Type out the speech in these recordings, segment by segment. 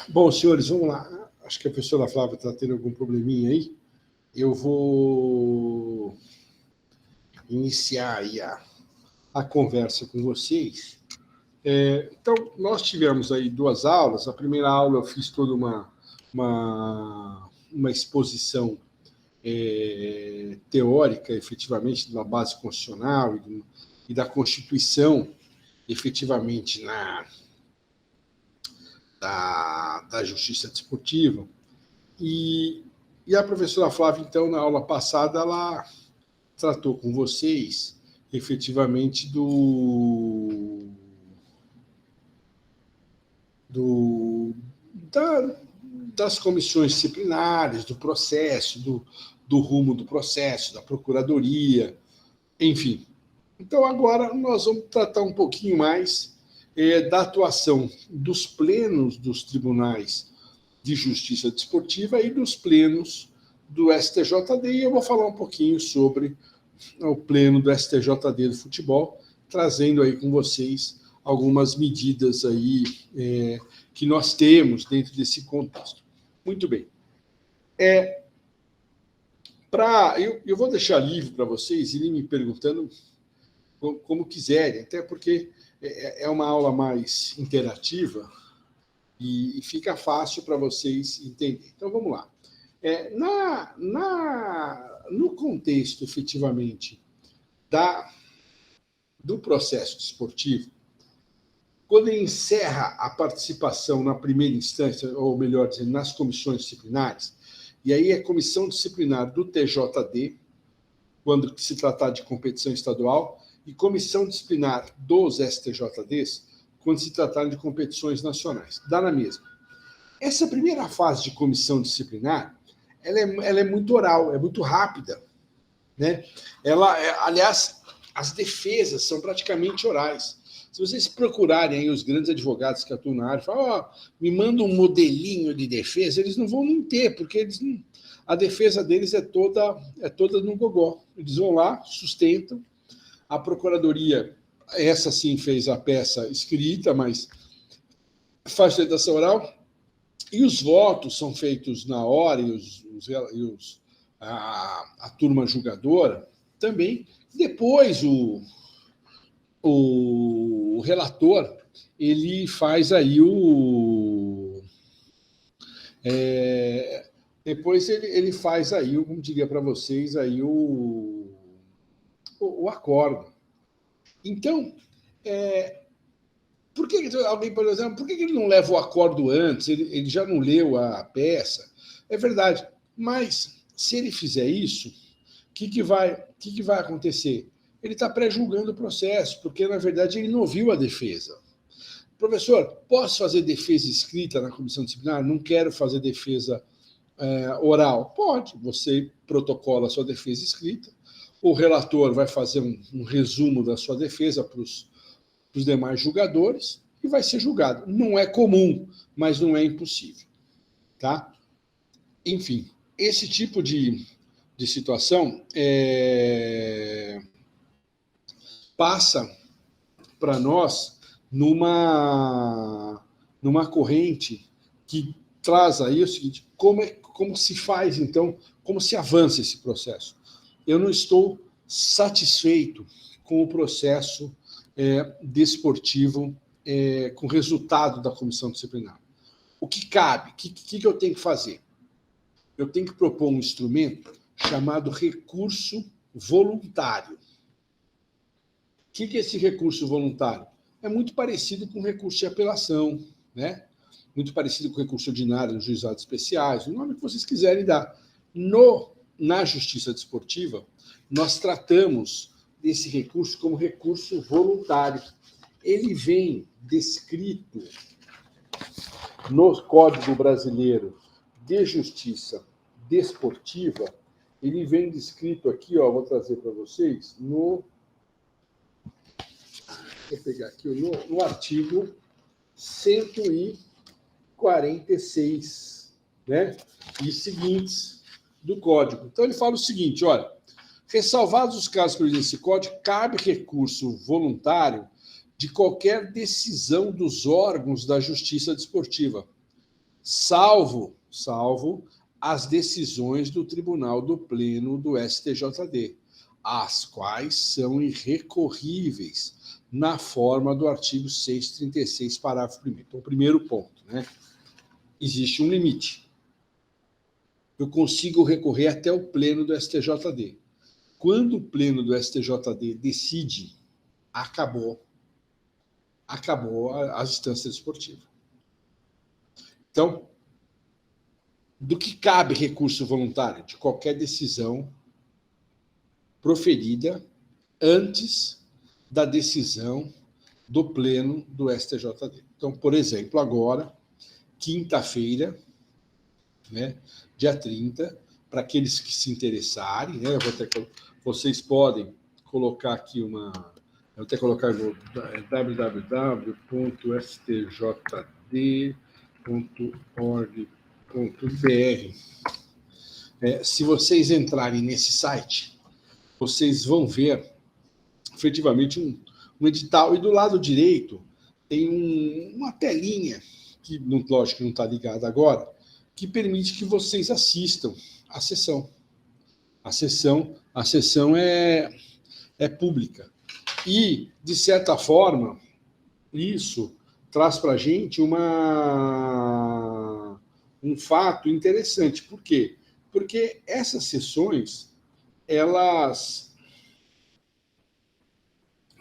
Bom, senhores, vamos lá. Acho que a professora Flávia está tendo algum probleminha aí. Eu vou iniciar aí a conversa com vocês. Então, nós tivemos aí 2 aulas. A primeira aula eu fiz toda uma exposição teórica, efetivamente, da base constitucional e da Constituição, efetivamente, da Justiça Desportiva. E a professora Flávia, então, na aula passada, ela tratou com vocês, efetivamente, das comissões disciplinares, do processo, do rumo do processo, da procuradoria, enfim. Então, agora nós vamos tratar um pouquinho mais da atuação dos plenos dos tribunais de justiça desportiva e dos plenos do STJD, e eu vou falar um pouquinho sobre o pleno do STJD do futebol, trazendo aí com vocês algumas medidas aí que nós temos dentro desse contexto. Muito bem. Eu vou deixar livre para vocês irem me perguntando como quiserem, até porque é uma aula mais interativa e fica fácil para vocês entenderem. Então, vamos lá. No contexto, efetivamente, do processo desportivo, quando ele encerra a participação na primeira instância, ou melhor dizendo, nas comissões disciplinares, e aí é comissão disciplinar do TJD, quando se tratar de competição estadual, e comissão disciplinar dos STJDs, quando se tratar de competições nacionais. Dá na mesma. Essa primeira fase de comissão disciplinar, ela é muito oral, é muito rápida, né? Aliás, as defesas são praticamente orais. Se vocês procurarem aí os grandes advogados que atuam na área, falam, me manda um modelinho de defesa, eles não vão nem ter, porque a defesa deles é toda no gogó. Eles vão lá, sustentam. A procuradoria, essa sim fez a peça escrita, mas faz sustentação oral, e os votos são feitos na hora, e a turma julgadora também. Depois o relator ele faz aí depois ele faz aí, como diria para vocês, aí o acordo. Então, por que alguém pode dizer, por que ele não leva o acordo antes? Ele já não leu a peça? É verdade, mas se ele fizer isso, o que vai acontecer? Ele está pré-julgando o processo, porque, na verdade, ele não ouviu a defesa. Professor, posso fazer defesa escrita na comissão disciplinar? Não quero fazer defesa oral. Pode, você protocola a sua defesa escrita, o relator vai fazer um resumo da sua defesa para os demais julgadores e vai ser julgado. Não é comum, mas não é impossível. Tá? Enfim, esse tipo de situação passa para nós numa corrente que traz aí o seguinte, como se faz, então, como se avança esse processo. Eu não estou satisfeito com o processo desportivo, com o resultado da comissão disciplinar. O que cabe? O que eu tenho que fazer? Eu tenho que propor um instrumento chamado recurso voluntário. O que é esse recurso voluntário? É muito parecido com o recurso de apelação, né? Muito parecido com o recurso ordinário nos juizados especiais, o nome que vocês quiserem dar. Na justiça desportiva, nós tratamos desse recurso como recurso voluntário. Ele vem descrito no Código Brasileiro de Justiça Desportiva, ele vem descrito aqui, vou trazer para vocês, vou pegar aqui, no artigo 146, né, e seguintes do Código. Então, ele fala o seguinte, olha, ressalvados os casos previstos nesse Código, cabe recurso voluntário de qualquer decisão dos órgãos da Justiça Desportiva. salvo as decisões do Tribunal do Pleno do STJD, as quais são irrecorríveis na forma do artigo 636, parágrafo 1º. Então, primeiro ponto, né? Existe um limite. Eu consigo recorrer até o Pleno do STJD. Quando o Pleno do STJD decide, acabou a instância desportiva. Então, do que cabe recurso voluntário? De qualquer decisão proferida antes da decisão do Pleno do STJD. Então, por exemplo, agora, quinta-feira, né, dia 30, para aqueles que se interessarem, né, vocês podem colocar aqui uma... Eu vou até colocar no www.stjd.org.br. Se vocês entrarem nesse site, vocês vão ver efetivamente um edital, e do lado direito tem uma telinha, que lógico que não está ligada agora, que permite que vocês assistam a sessão. A sessão é pública. E, de certa forma, isso traz para a gente um fato interessante. Por quê? Porque essas sessões, elas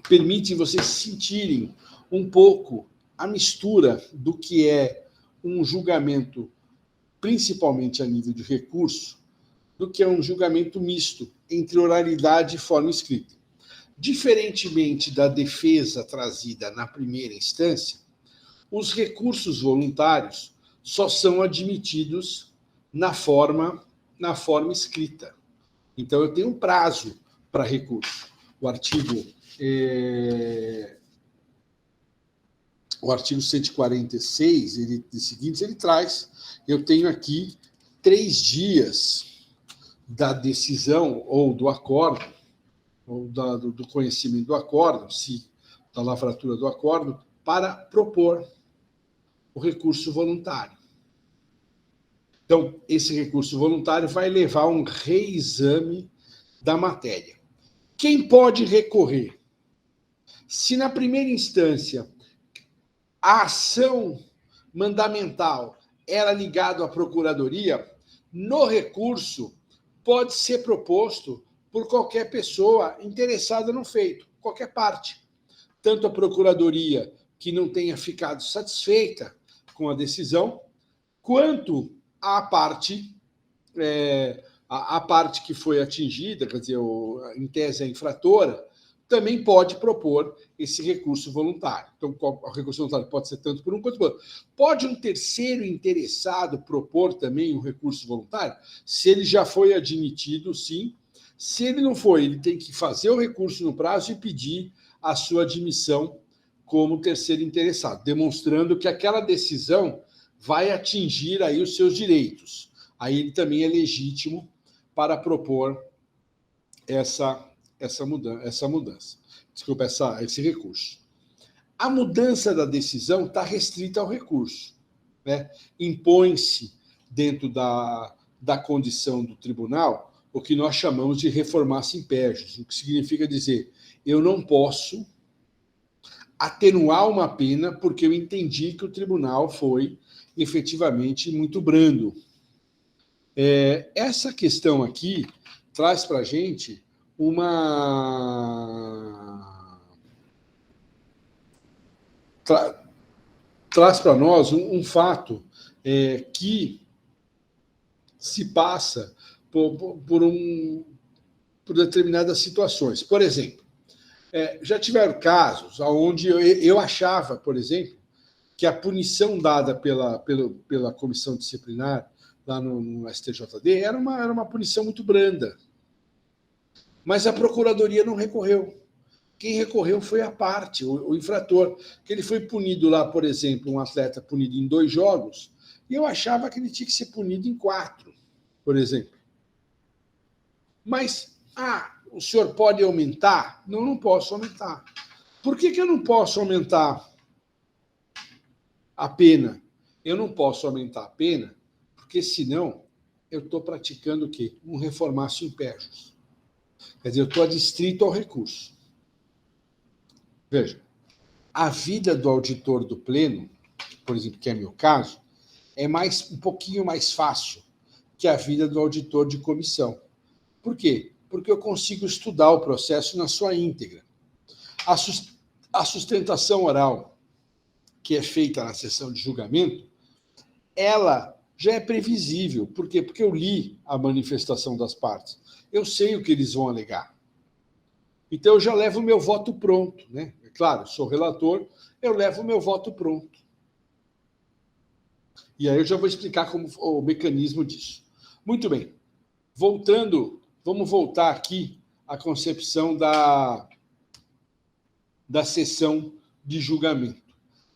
permitem vocês sentirem um pouco a mistura do que é um julgamento, principalmente a nível de recurso, do que é um julgamento misto entre oralidade e forma escrita. Diferentemente da defesa trazida na primeira instância, os recursos voluntários só são admitidos na forma escrita. Então, eu tenho um prazo para recurso. O artigo 146, ele traz, eu tenho aqui 3 dias da decisão ou do acórdão, ou do conhecimento do acórdão, da lavratura do acórdão, para propor o recurso voluntário. Então, esse recurso voluntário vai levar a um reexame da matéria. Quem pode recorrer? Se na primeira instância a ação mandamental era ligada à procuradoria, no recurso pode ser proposto por qualquer pessoa interessada no feito, qualquer parte. Tanto a procuradoria que não tenha ficado satisfeita com a decisão, quanto a parte que foi atingida, quer dizer, em tese a infratora, também pode propor esse recurso voluntário. Então, o recurso voluntário pode ser tanto por um quanto por outro. Pode um terceiro interessado propor também um recurso voluntário? Se ele já foi admitido, sim. Se ele não foi, ele tem que fazer o recurso no prazo e pedir a sua admissão como terceiro interessado, demonstrando que aquela decisão vai atingir aí os seus direitos. Aí ele também é legítimo para propor essa mudança. Desculpa, esse recurso. A mudança da decisão está restrita ao recurso, né? Impõe-se dentro da condição do tribunal o que nós chamamos de reformatio impejus, o que significa dizer, eu não posso atenuar uma pena porque eu entendi que o tribunal foi efetivamente muito brando. Essa questão aqui traz para a gente traz para nós um fato que se passa por determinadas situações. Por exemplo, já tiveram casos onde eu achava, por exemplo, que a punição dada pela comissão disciplinar lá no STJD era uma punição muito branda. Mas a procuradoria não recorreu. Quem recorreu foi a parte, o infrator, que ele foi punido lá, por exemplo, um atleta punido em 2 jogos, e eu achava que ele tinha que ser punido em 4, por exemplo. Mas, o senhor pode aumentar? Não posso aumentar. Por que eu não posso aumentar a pena? Eu não posso aumentar a pena, porque senão eu estou praticando o quê? Um reformácio impégios. Quer dizer, eu estou adstrito ao recurso. Veja, a vida do auditor do pleno, por exemplo, que é meu caso, é um pouquinho mais fácil que a vida do auditor de comissão. Por quê? Porque eu consigo estudar o processo na sua íntegra. A sustentação oral, que é feita na sessão de julgamento, ela já é previsível. Por quê? Porque eu li a manifestação das partes. Eu sei o que eles vão alegar. Então, eu já levo o meu voto pronto. Né? É claro, sou relator, eu levo o meu voto pronto. E aí eu já vou explicar como o mecanismo disso. Muito bem. Vamos voltar aqui à concepção da sessão de julgamento.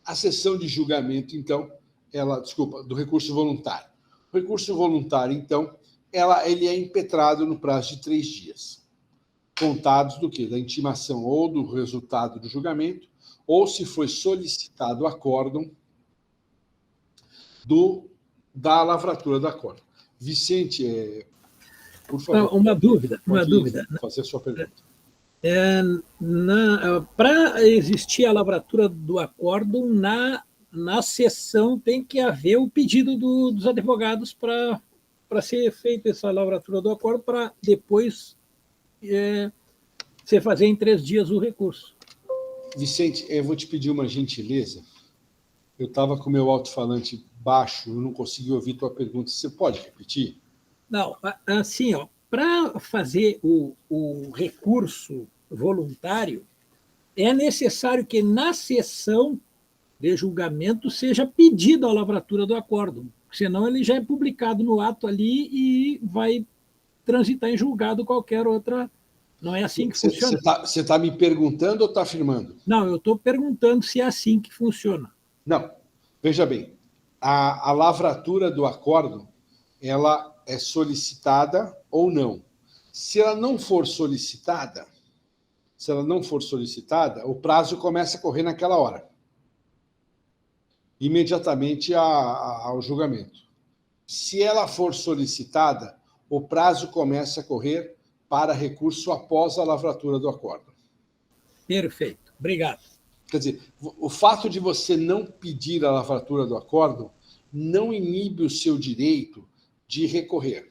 A sessão de julgamento, então, do recurso voluntário. O recurso voluntário, então, ele é impetrado no prazo de 3 dias, contados do quê? Da intimação ou do resultado do julgamento, ou se foi solicitado acórdão da lavratura do acórdão. Vicente, por favor. Uma dúvida. Fazer a sua pergunta. Para existir a lavratura do acórdão, na sessão tem que haver o pedido dos advogados para ser feita essa lavratura do acórdão, para depois você fazer em 3 dias o recurso. Vicente, eu vou te pedir uma gentileza. Eu estava com o meu alto-falante baixo, eu não consegui ouvir tua pergunta. Você pode repetir? Não, assim, para fazer o recurso voluntário, é necessário que na sessão de julgamento seja pedido a lavratura do acórdão, senão ele já é publicado no ato ali e vai transitar em julgado qualquer outra. Não é assim que funciona. Você está me perguntando ou está afirmando? Não, eu estou perguntando se é assim que funciona. Não. Veja bem, a lavratura do acórdão, ela é solicitada ou não. Se ela não for solicitada, o prazo começa a correr naquela hora, imediatamente ao julgamento. Se ela for solicitada, o prazo começa a correr para recurso após a lavratura do acórdão. Perfeito, obrigado. Quer dizer, o fato de você não pedir a lavratura do acórdão não inibe o seu direito de recorrer.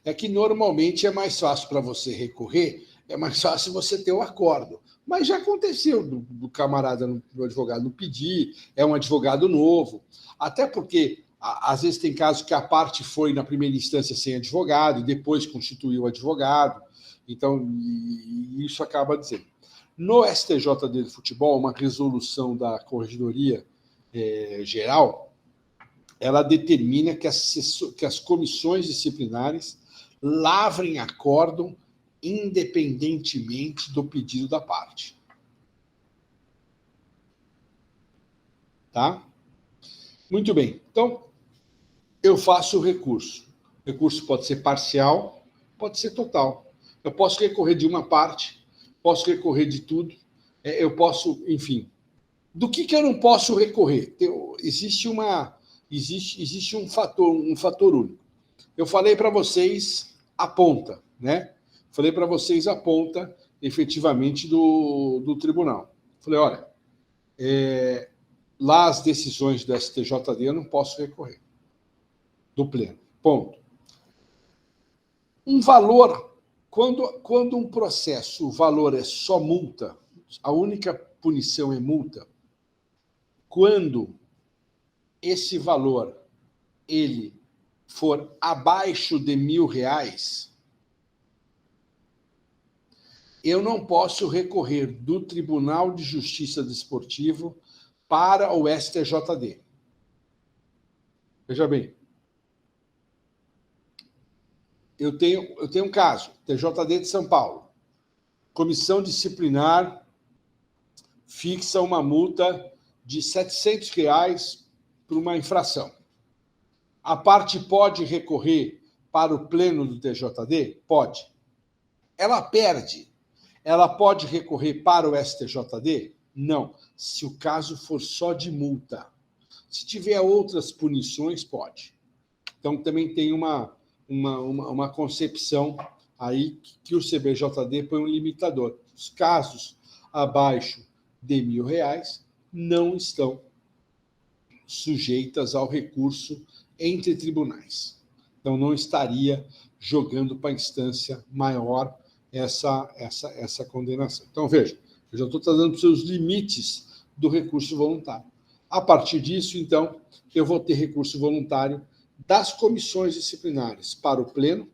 É que normalmente é mais fácil para você recorrer, é mais fácil você ter o acórdão. Mas já aconteceu do camarada, do advogado não pedir, é um advogado novo. Até porque, às vezes, tem casos que a parte foi, na primeira instância, sem advogado, e depois constituiu o advogado. Então, isso acaba dizendo. No STJD de futebol, uma resolução da Corregedoria Geral, ela determina que as comissões disciplinares lavrem acórdão independentemente do pedido da parte. Tá? Muito bem. Então, eu faço o recurso. O recurso pode ser parcial, pode ser total. Eu posso recorrer de uma parte, posso recorrer de tudo, eu posso, enfim. Do que eu não posso recorrer? Existe um fator único. Eu falei para vocês a ponta, né? Falei para vocês a ponta, efetivamente, do tribunal. Falei, olha, lá as decisões do STJD eu não posso recorrer. Do pleno. Ponto. Um valor, quando um processo, o valor é só multa, a única punição é multa, quando esse valor ele for abaixo de R$1.000, eu não posso recorrer do Tribunal de Justiça Desportivo para o STJD. Veja bem, eu tenho um caso, TJD de São Paulo. Comissão disciplinar fixa uma multa de R$700 por uma infração. A parte pode recorrer para o pleno do TJD? Pode. Ela perde. Ela pode recorrer para o STJD? Não. Se o caso for só de multa. Se tiver outras punições, pode. Então, também tem uma concepção aí que o CBJD põe um limitador. Os casos abaixo de R$ 1.000 não estão sujeitas ao recurso entre tribunais. Então, não estaria jogando para a instância maior essa condenação. Então, veja, eu já estou trazendo para os limites do recurso voluntário. A partir disso, então, eu vou ter recurso voluntário das comissões disciplinares para o pleno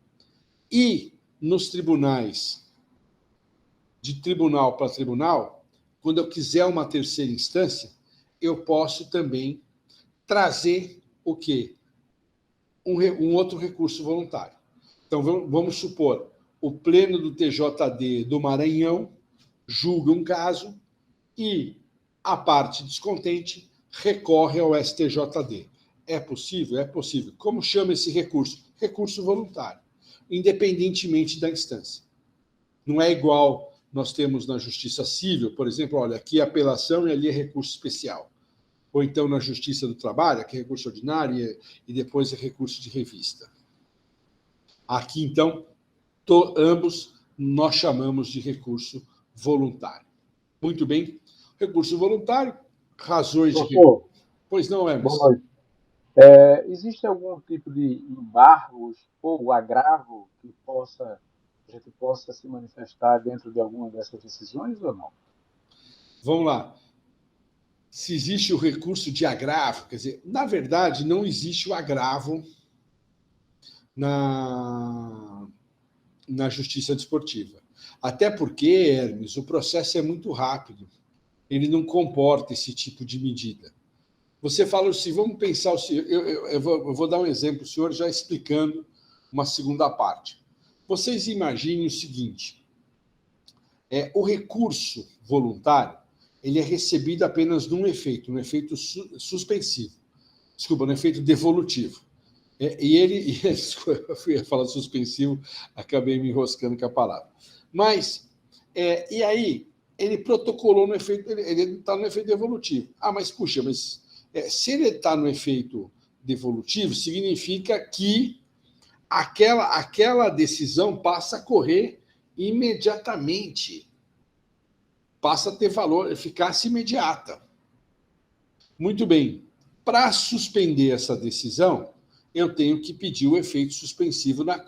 e nos tribunais, de tribunal para tribunal, quando eu quiser uma terceira instância, eu posso também trazer o quê? Um outro recurso voluntário. Então, vamos supor, o pleno do TJD do Maranhão julga um caso e a parte descontente recorre ao STJD. É possível? É possível. Como chama esse recurso? Recurso voluntário, independentemente da instância. Não é igual nós temos na Justiça Civil, por exemplo, olha, aqui é apelação e ali é recurso especial. Ou então na Justiça do Trabalho, aqui é recurso ordinário e depois é recurso de revista. Aqui, então, ambos nós chamamos de recurso voluntário. Muito bem. Recurso voluntário, razões de... Pois não, Hermes. Boa noite. Existe algum tipo de embargos ou agravo que a gente possa se manifestar dentro de alguma dessas decisões ou não? Vamos lá. Se existe o recurso de agravo, quer dizer, na verdade, não existe o agravo na justiça desportiva. Até porque, Hermes, o processo é muito rápido. Ele não comporta esse tipo de medida. Você fala assim, vamos pensar... Eu vou dar um exemplo, o senhor já explicando uma segunda parte. Vocês imaginem o seguinte, o recurso voluntário ele é recebido apenas num efeito, no efeito suspensivo. Desculpa, no efeito devolutivo. Eu fui falar suspensivo, acabei me enroscando com a palavra. Mas, e aí, ele protocolou no efeito, ele está no efeito devolutivo. Mas puxa, se ele está no efeito devolutivo, significa que aquela decisão passa a correr imediatamente, passa a ter valor, eficácia imediata. Muito bem. Para suspender essa decisão, eu tenho que pedir o efeito suspensivo na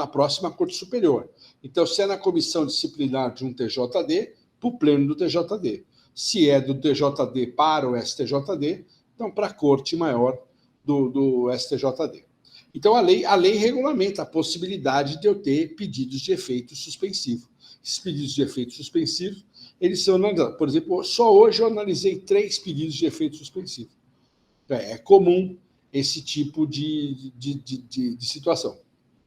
próxima Corte Superior. Então, se é na comissão disciplinar de um TJD, para o pleno do TJD. Se é do TJD para o STJD, então para a Corte Maior do STJD. Então, a lei regulamenta a possibilidade de eu ter pedidos de efeito suspensivo. Esses pedidos de efeito suspensivo, eles são analisados. Por exemplo, só hoje eu analisei 3 pedidos de efeito suspensivo. É comum esse tipo de situação.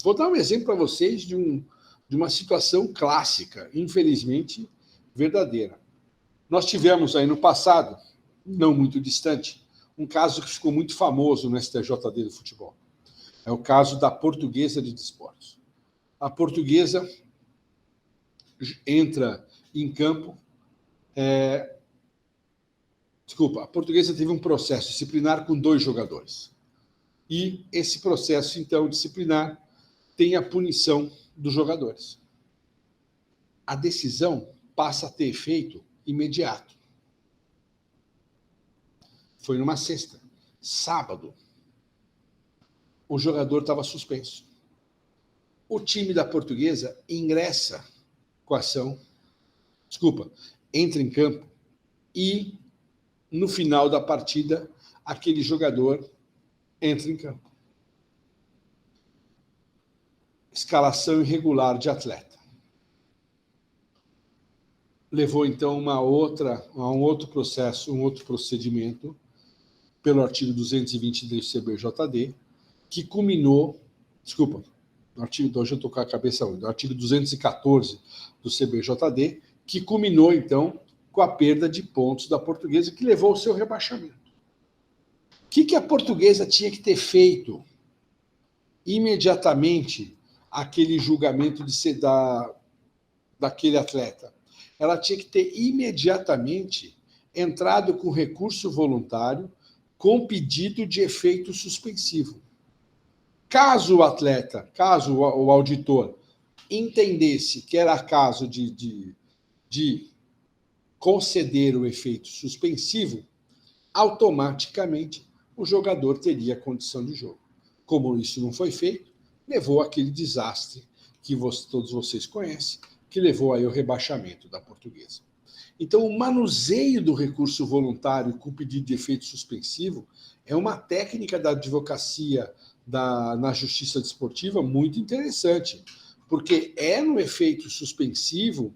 Vou dar um exemplo para vocês de uma situação clássica, infelizmente verdadeira. Nós tivemos aí no passado, não muito distante, um caso que ficou muito famoso no STJD do futebol. É o caso da Portuguesa de Desportos. A Portuguesa entra em campo... a Portuguesa teve um processo disciplinar com 2 jogadores. E esse processo, então, disciplinar tem a punição dos jogadores. A decisão passa a ter efeito imediato. Foi numa sexta. Sábado, o jogador estava suspenso. O time da Portuguesa ingressa com a ação, entra em campo e, no final da partida, aquele jogador entra em campo. Escalação irregular de atleta. Levou, então, a um outro processo, um outro procedimento, pelo artigo 223 do CBJD, que culminou... no artigo, hoje eu estou com a cabeça onde? No artigo 214 do CBJD, que culminou, então, com a perda de pontos da Portuguesa, que levou ao seu rebaixamento. O que a Portuguesa tinha que ter feito imediatamente aquele julgamento daquele atleta? ela tinha que ter imediatamente entrado com recurso voluntário com pedido de efeito suspensivo. Caso o atleta, caso o auditor entendesse que era caso de conceder o efeito suspensivo, automaticamente o jogador teria condição de jogo. Como isso não foi feito, levou àquele desastre que todos vocês conhecem, que levou aí ao rebaixamento da Portuguesa. Então, o manuseio do recurso voluntário com pedido de efeito suspensivo é uma técnica da advocacia na justiça desportiva muito interessante, porque é no efeito suspensivo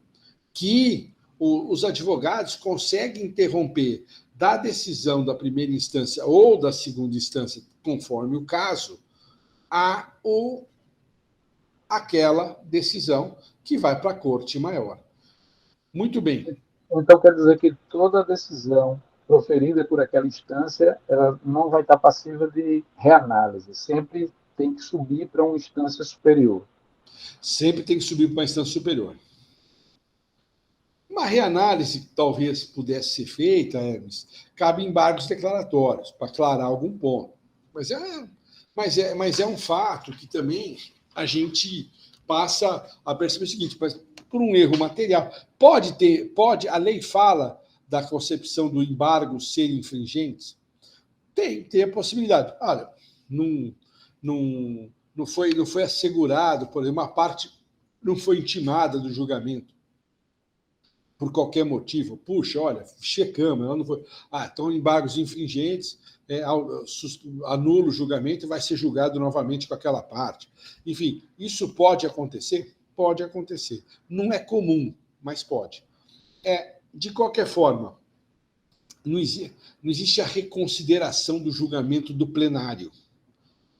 que os advogados conseguem interromper da decisão da primeira instância ou da segunda instância, conforme o caso, aquela decisão que vai para a corte maior. Muito bem. Então, quer dizer que toda decisão proferida por aquela instância, ela não vai estar passiva de reanálise. Sempre tem que subir para uma instância superior. Sempre tem que subir para uma instância superior. Uma reanálise que talvez pudesse ser feita, Hermes, cabe embargos declaratórios, para aclarar algum ponto. Mas é um fato que também a gente passa a perceber o seguinte, mas por um erro material. A lei fala da concepção do embargo ser infringentes? Tem a possibilidade. Olha, não foi assegurado, por exemplo, uma parte não foi intimada do julgamento por qualquer motivo. Puxa, olha, checamos, ela não foi. Então embargos infringentes, anula o julgamento e vai ser julgado novamente com aquela parte. Enfim, isso pode acontecer? Pode acontecer. Não é comum, mas pode. De qualquer forma, não existe a reconsideração do julgamento do plenário.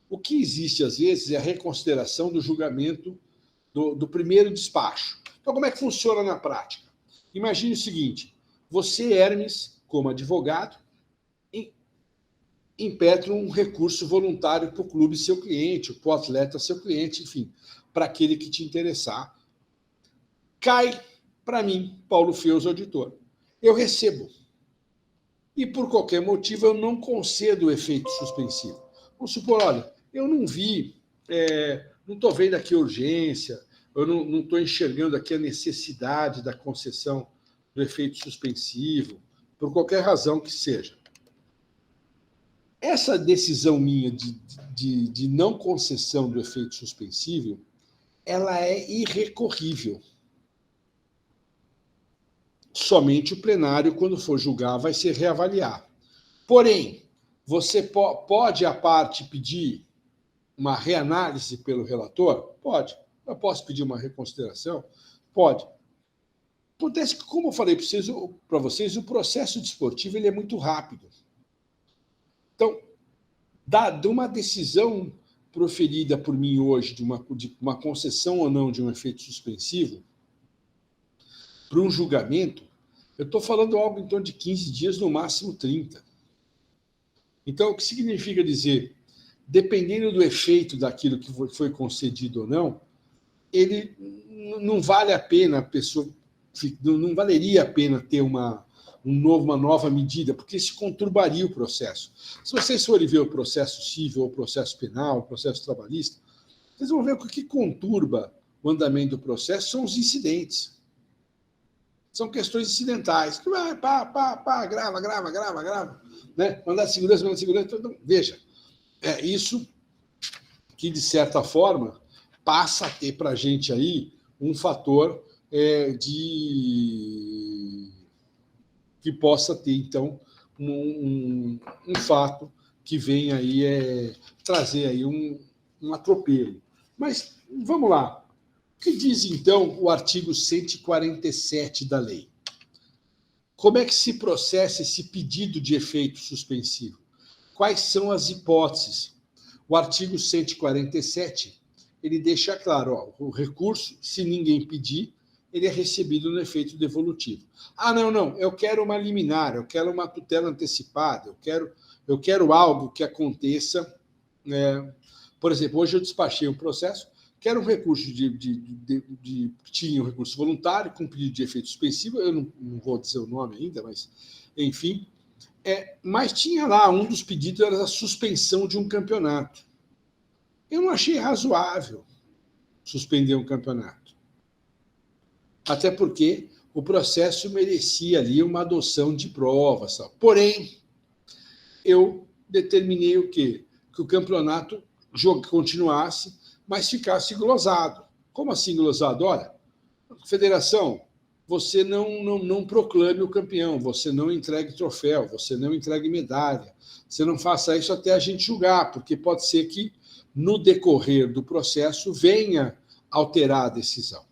O que existe, às vezes, é a reconsideração do julgamento do primeiro despacho. Então, como é que funciona na prática? Imagine o seguinte, você, Hermes, como advogado, impetra um recurso voluntário para o clube seu cliente, para o atleta seu cliente, enfim, para aquele que te interessar. Cai para mim, Paulo Feus, auditor. Eu recebo. E, por qualquer motivo, eu não concedo o efeito suspensivo. Vamos supor, olha, eu não vi, não estou vendo aqui a urgência, eu não estou enxergando aqui a necessidade da concessão do efeito suspensivo, por qualquer razão que seja. Essa decisão minha de não concessão do efeito suspensivo, ela é irrecorrível. Somente o plenário, quando for julgar, vai se reavaliar. Porém, você pode, à parte, pedir uma reanálise pelo relator? Pode. Eu posso pedir uma reconsideração? Pode. Acontece que, como eu falei para vocês, o processo desportivo ele é muito rápido. Então, de uma decisão proferida por mim hoje, de uma concessão ou não de um efeito suspensivo, para um julgamento, eu estou falando algo em torno de 15 dias, no máximo 30. Então, o que significa dizer, dependendo do efeito daquilo que foi concedido ou não, ele não vale a pena a pessoa, não valeria a pena ter uma nova medida, porque isso conturbaria o processo. Se vocês forem ver o processo civil, o processo penal, o processo trabalhista, vocês vão ver que o que conturba o andamento do processo são os incidentes. São questões incidentais. Grava. Né? Mandar segurança. Então, veja, é isso que, de certa forma, passa a ter para a gente aí um fator que possa ter, então, um fato que venha aí trazer aí um atropelo. Mas, vamos lá. O que diz, então, o artigo 147 da lei? Como é que se processa esse pedido de efeito suspensivo? Quais são as hipóteses? O artigo 147, ele deixa claro, o recurso, se ninguém pedir, ele é recebido no efeito devolutivo. Não, eu quero uma liminar, eu quero uma tutela antecipada, eu quero algo que aconteça. Por exemplo, hoje eu despachei um processo que era um recurso tinha um recurso voluntário com pedido de efeito suspensivo, eu não vou dizer o nome ainda, mas, enfim. Mas tinha lá, um dos pedidos era a suspensão de um campeonato. Eu não achei razoável suspender um campeonato. Até porque o processo merecia ali uma adoção de provas. Tal. Porém, eu determinei o quê? Que o campeonato continuasse, mas ficasse glosado. Como assim glosado? Olha, federação, você não proclame o campeão, você não entregue troféu, você não entregue medalha, você não faça isso até a gente julgar, porque pode ser que, no decorrer do processo, venha alterar a decisão.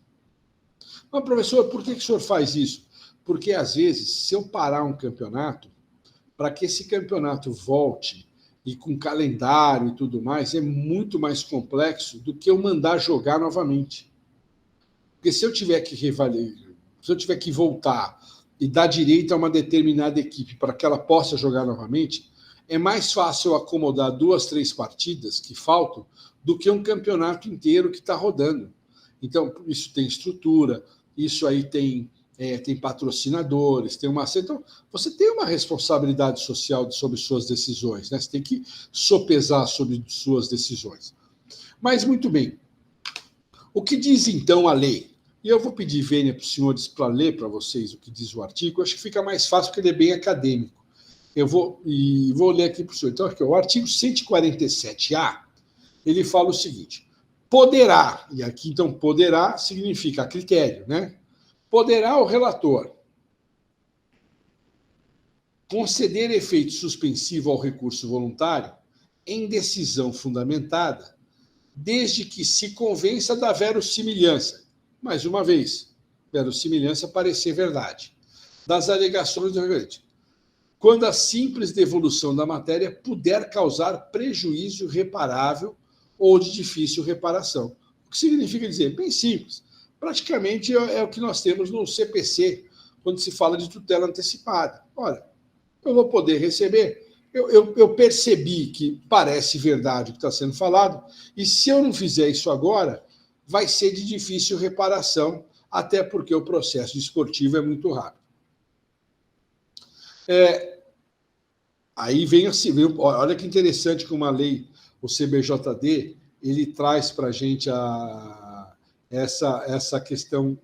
Mas, professor, por que o senhor faz isso? Porque, às vezes, se eu parar um campeonato, para que esse campeonato volte e com calendário e tudo mais, é muito mais complexo do que eu mandar jogar novamente. Porque se eu tiver que voltar e dar direito a uma determinada equipe para que ela possa jogar novamente, é mais fácil eu acomodar 2, 3 partidas que faltam do que um campeonato inteiro que está rodando. Então, isso tem estrutura, isso aí tem patrocinadores, tem uma... Então, você tem uma responsabilidade social sobre suas decisões, né? Você tem que sopesar sobre suas decisões. Mas, muito bem. O que diz, então, a lei? E eu vou pedir, Vênia, para os senhores para ler para vocês o que diz o artigo. Eu acho que fica mais fácil, porque ele é bem acadêmico. Eu vou ler aqui para o senhor. Então, aqui, o artigo 147A, ele fala o seguinte: poderá, e aqui, então, poderá significa a critério, né? Poderá o relator conceder efeito suspensivo ao recurso voluntário em decisão fundamentada, desde que se convença da verossimilhança. Mais uma vez, verossimilhança parecer verdade. Das alegações do requerente. Quando a simples devolução da matéria puder causar prejuízo reparável ou de difícil reparação. O que significa dizer? Bem simples. Praticamente é o que nós temos no CPC, quando se fala de tutela antecipada. Olha, eu vou poder receber. Eu percebi que parece verdade o que está sendo falado, e se eu não fizer isso agora, vai ser de difícil reparação, até porque o processo esportivo é muito rápido. Aí vem assim, olha que interessante como a lei, o CBJD, ele traz para a gente essa questão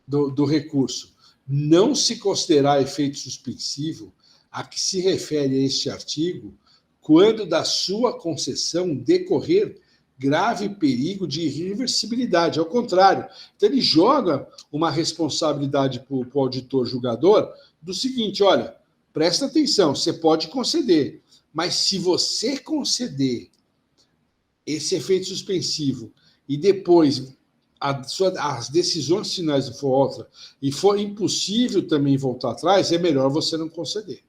do recurso. Não se considerar efeito suspensivo a que se refere a este artigo quando da sua concessão decorrer grave perigo de irreversibilidade. Ao contrário, então ele joga uma responsabilidade para o auditor julgador do seguinte: olha, presta atenção, você pode conceder, mas se você conceder esse efeito suspensivo e depois as decisões finais for outra e for impossível também voltar atrás, é melhor você não conceder.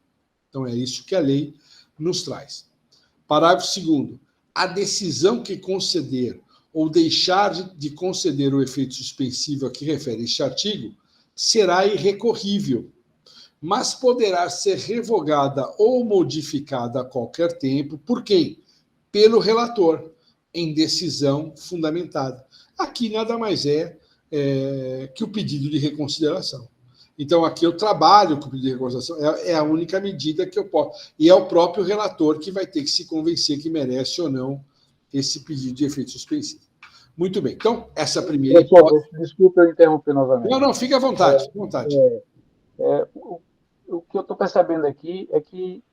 Então é isso que a lei nos traz. Parágrafo 2º. A decisão que conceder ou deixar de conceder o efeito suspensivo a que refere este artigo será irrecorrível, mas poderá ser revogada ou modificada a qualquer tempo. Por quem? Pelo relator, em decisão fundamentada. Aqui nada mais é que o pedido de reconsideração. Então, aqui eu trabalho com o pedido de reconsideração, é a única medida que eu posso. E é o próprio relator que vai ter que se convencer que merece ou não esse pedido de efeito suspensivo. Muito bem. Então, essa primeira hipótese... Desculpa eu interromper novamente. Não, fique à vontade. Fique à vontade. O que eu estou percebendo aqui é que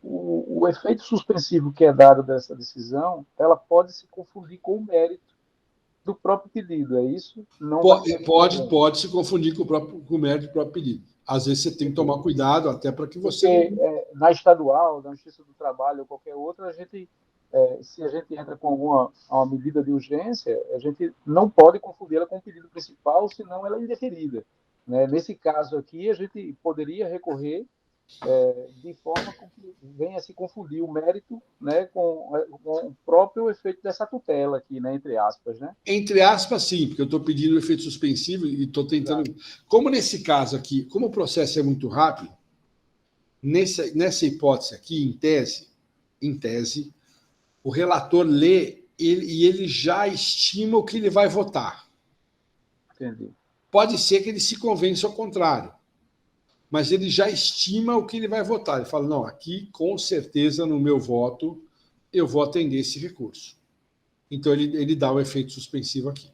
o efeito suspensivo que é dado dessa decisão, ela pode se confundir com o mérito do próprio pedido, é isso? Não pode se confundir com o mérito do próprio pedido. Às vezes você tem que tomar cuidado até para que você... Porque, na estadual, na Justiça do Trabalho ou qualquer outra, se a gente entra com uma medida de urgência, a gente não pode confundir-la com o pedido principal, senão ela é indeferida. Né? Nesse caso aqui, a gente poderia recorrer de forma que venha a se confundir o mérito, né, com o próprio efeito dessa tutela aqui, né, entre aspas. Né? Entre aspas, sim, porque eu estou pedindo o efeito suspensivo e estou tentando... Claro. Como nesse caso aqui, como o processo é muito rápido, nessa hipótese aqui, em tese, o relator lê ele já estima o que ele vai votar. Entendi. Pode ser que ele se convença ao contrário, mas ele já estima o que ele vai votar. Ele fala, não, aqui, com certeza, no meu voto, eu vou atender esse recurso. Então, ele dá o efeito suspensivo aqui.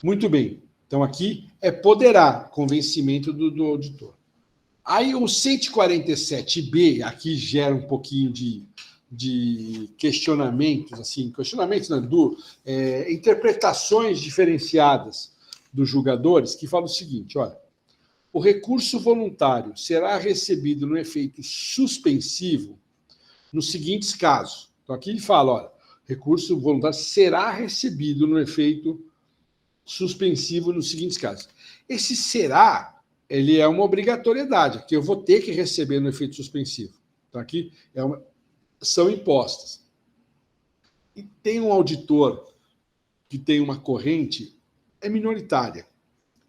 Muito bem. Então, aqui é poderá, convencimento do auditor. Aí, o 147B, aqui gera um pouquinho de questionamentos, assim, questionamentos, né, interpretações diferenciadas dos julgadores, que falam o seguinte, olha, o recurso voluntário será recebido no efeito suspensivo nos seguintes casos. Então, aqui ele fala, olha, recurso voluntário será recebido no efeito suspensivo nos seguintes casos. Esse será, ele é uma obrigatoriedade, que eu vou ter que receber no efeito suspensivo. Então, aqui são impostas. E tem um auditor que tem uma corrente, é minoritária,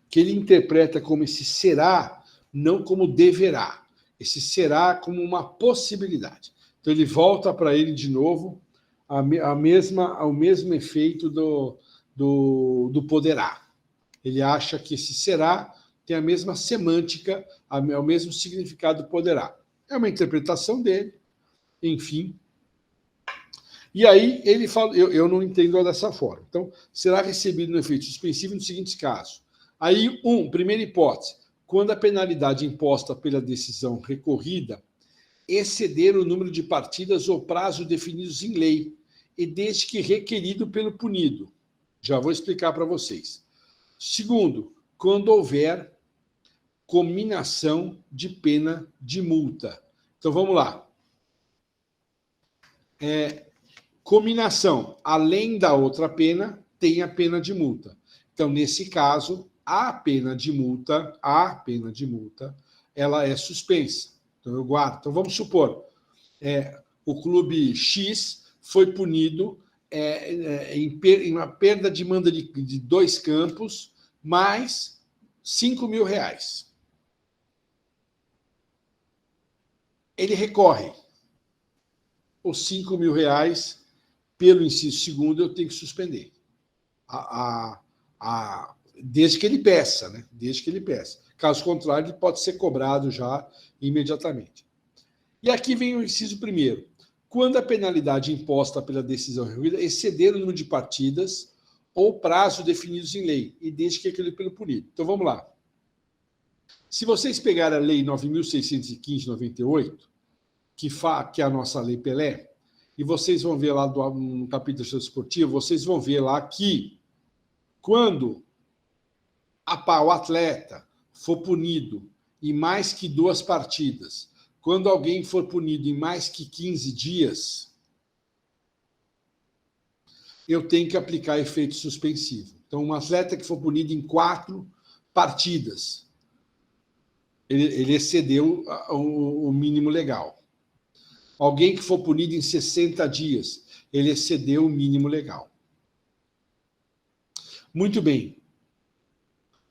que ele interpreta como esse será, não como deverá. Esse será como uma possibilidade. Então, ele volta para ele de novo ao mesmo efeito do poderá. Ele acha que esse será tem a mesma semântica, o mesmo significado do poderá. É uma interpretação dele, enfim. E aí ele fala, eu não entendo dessa forma. Então, será recebido no efeito suspensivo nos seguintes casos. Aí, primeira hipótese, quando a penalidade imposta pela decisão recorrida exceder o número de partidas ou prazo definidos em lei, e desde que requerido pelo punido. Já vou explicar para vocês. Segundo, quando houver cominação de pena de multa. Então, vamos lá. Cominação, além da outra pena, tem a pena de multa. Então, nesse caso, a pena de multa, ela é suspensa. Então, eu guardo. Então, vamos supor, o clube X foi punido em uma perda de manda de 2 campos, mais R$5.000. Ele recorre. Os R$5.000, pelo inciso segundo, eu tenho que suspender. Desde que ele peça, né? Desde que ele peça. Caso contrário, ele pode ser cobrado já imediatamente. E aqui vem o inciso primeiro. Quando a penalidade imposta pela decisão recorrida exceder o número de partidas ou prazo definidos em lei, e desde que aquele pelo punido. Então, vamos lá. Se vocês pegarem a Lei 9.615/98, que é a nossa Lei Pelé, e vocês vão ver lá no capítulo de esportivo, vocês vão ver lá que quando o atleta for punido em mais que 2 partidas, quando alguém for punido em mais que 15 dias, eu tenho que aplicar efeito suspensivo. Então, um atleta que for punido em 4 partidas, ele excedeu o mínimo legal. Alguém que for punido em 60 dias, ele excedeu o mínimo legal. Muito bem.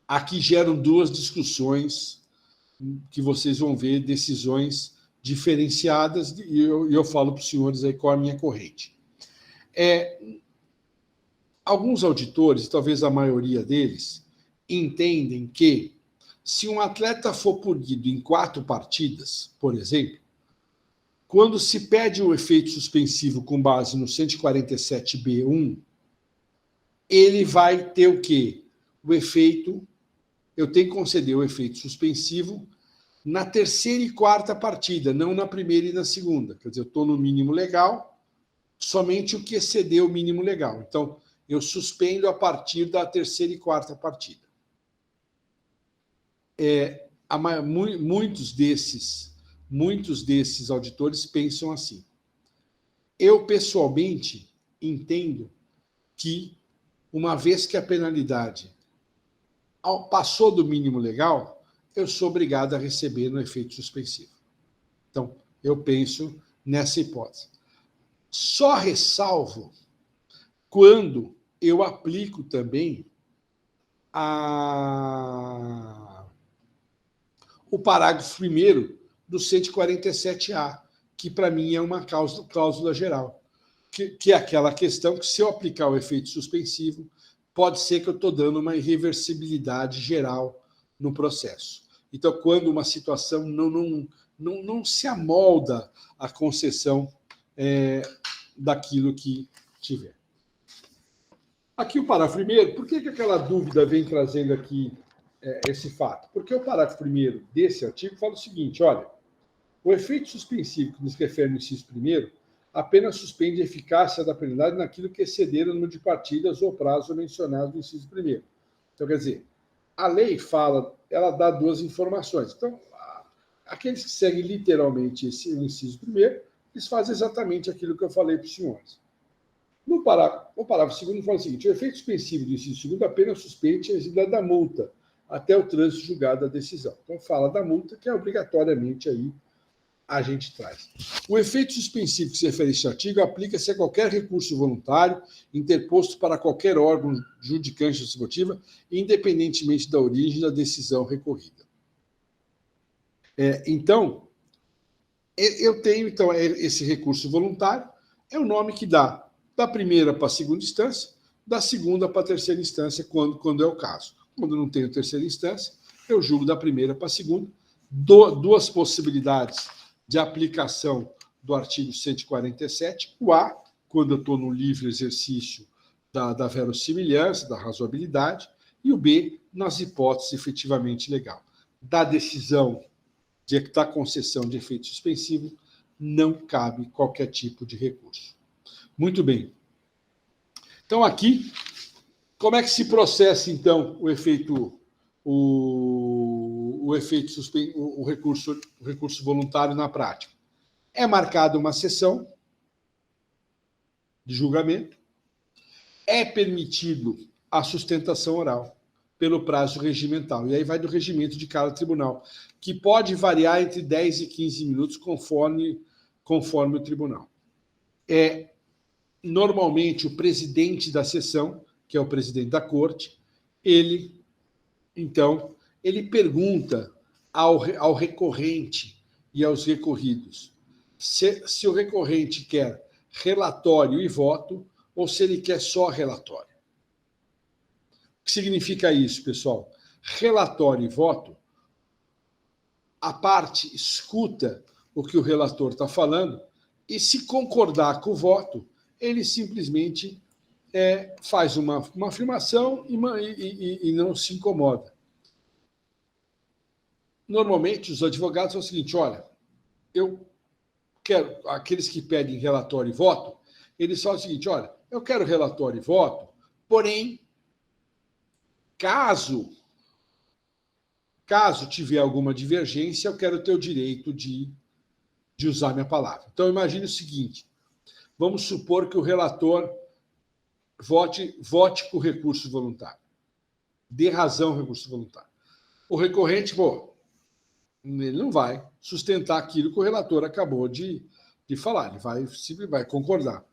Aqui geram 2 discussões que vocês vão ver, decisões diferenciadas, e eu falo para os senhores aí qual a minha corrente. Alguns auditores, talvez a maioria deles, entendem que se um atleta for punido em 4 partidas, por exemplo, quando se pede o efeito suspensivo com base no 147B1, ele vai ter o quê? O efeito, eu tenho que conceder o efeito suspensivo na 3ª e 4ª partida, não na 1ª e na 2ª. Quer dizer, eu estou no mínimo legal, somente o que excedeu o mínimo legal. Então, eu suspendo a partir da 3ª e 4ª partida. Muitos desses auditores pensam assim. Eu, pessoalmente, entendo que, uma vez que a penalidade passou do mínimo legal, eu sou obrigado a receber no efeito suspensivo. Então, eu penso nessa hipótese. Só ressalvo quando eu aplico também o parágrafo 1º do 147A, que para mim é uma cláusula geral. que é aquela questão que, se eu aplicar o efeito suspensivo, pode ser que eu estou dando uma irreversibilidade geral no processo. Então, quando uma situação não se amolda à concessão daquilo que tiver. Aqui o parágrafo primeiro, por que aquela dúvida vem trazendo aqui esse fato? Porque o parágrafo primeiro desse artigo fala o seguinte, olha, o efeito suspensivo que nos refere no inciso primeiro apenas suspende a eficácia da penalidade naquilo que exceder o número de partidas ou prazo mencionado no inciso primeiro. Então, quer dizer, a lei fala, ela dá duas informações. Então, aqueles que seguem literalmente o inciso primeiro, eles fazem exatamente aquilo que eu falei para os senhores. O parágrafo segundo fala o seguinte, o efeito suspensivo do inciso segundo apenas suspende a exigibilidade da multa até o trânsito julgado da decisão. Então, fala da multa, que é obrigatoriamente aí a gente traz. O efeito suspensivo que se refere a este artigo aplica-se a qualquer recurso voluntário interposto para qualquer órgão judicante distributiva, independentemente da origem da decisão recorrida. Então, eu tenho então esse recurso voluntário, é o nome que dá da primeira para a segunda instância, da segunda para a terceira instância, quando é o caso. Quando não tenho terceira instância, eu julgo da primeira para a segunda. Duas possibilidades de aplicação do artigo 147, o A, quando eu estou no livre exercício da verossimilhança, da razoabilidade, e o B, nas hipóteses efetivamente legal. Da decisão da concessão de efeito suspensivo, não cabe qualquer tipo de recurso. Muito bem. Então, aqui, como é que se processa, então, o recurso voluntário na prática? É marcada uma sessão de julgamento, é permitido a sustentação oral pelo prazo regimental, e aí vai do regimento de cada tribunal, que pode variar entre 10 e 15 minutos, conforme o tribunal. Normalmente, o presidente da sessão, que é o presidente da corte, ele pergunta ao recorrente e aos recorridos se o recorrente quer relatório e voto ou se ele quer só relatório. O que significa isso, pessoal? Relatório e voto, a parte escuta o que o relator está falando e, se concordar com o voto, ele simplesmente faz uma afirmação e não se incomoda. Normalmente, os advogados são o seguinte, olha, eu quero, aqueles que pedem relatório e voto, eles falam o seguinte, olha, eu quero relatório e voto, porém, caso tiver alguma divergência, eu quero ter o direito de usar minha palavra. Então, imagine o seguinte, vamos supor que o relator vote com o recurso voluntário. Dê razão ao recurso voluntário. O recorrente, ele não vai sustentar aquilo que o relator acabou de falar, ele vai concordar.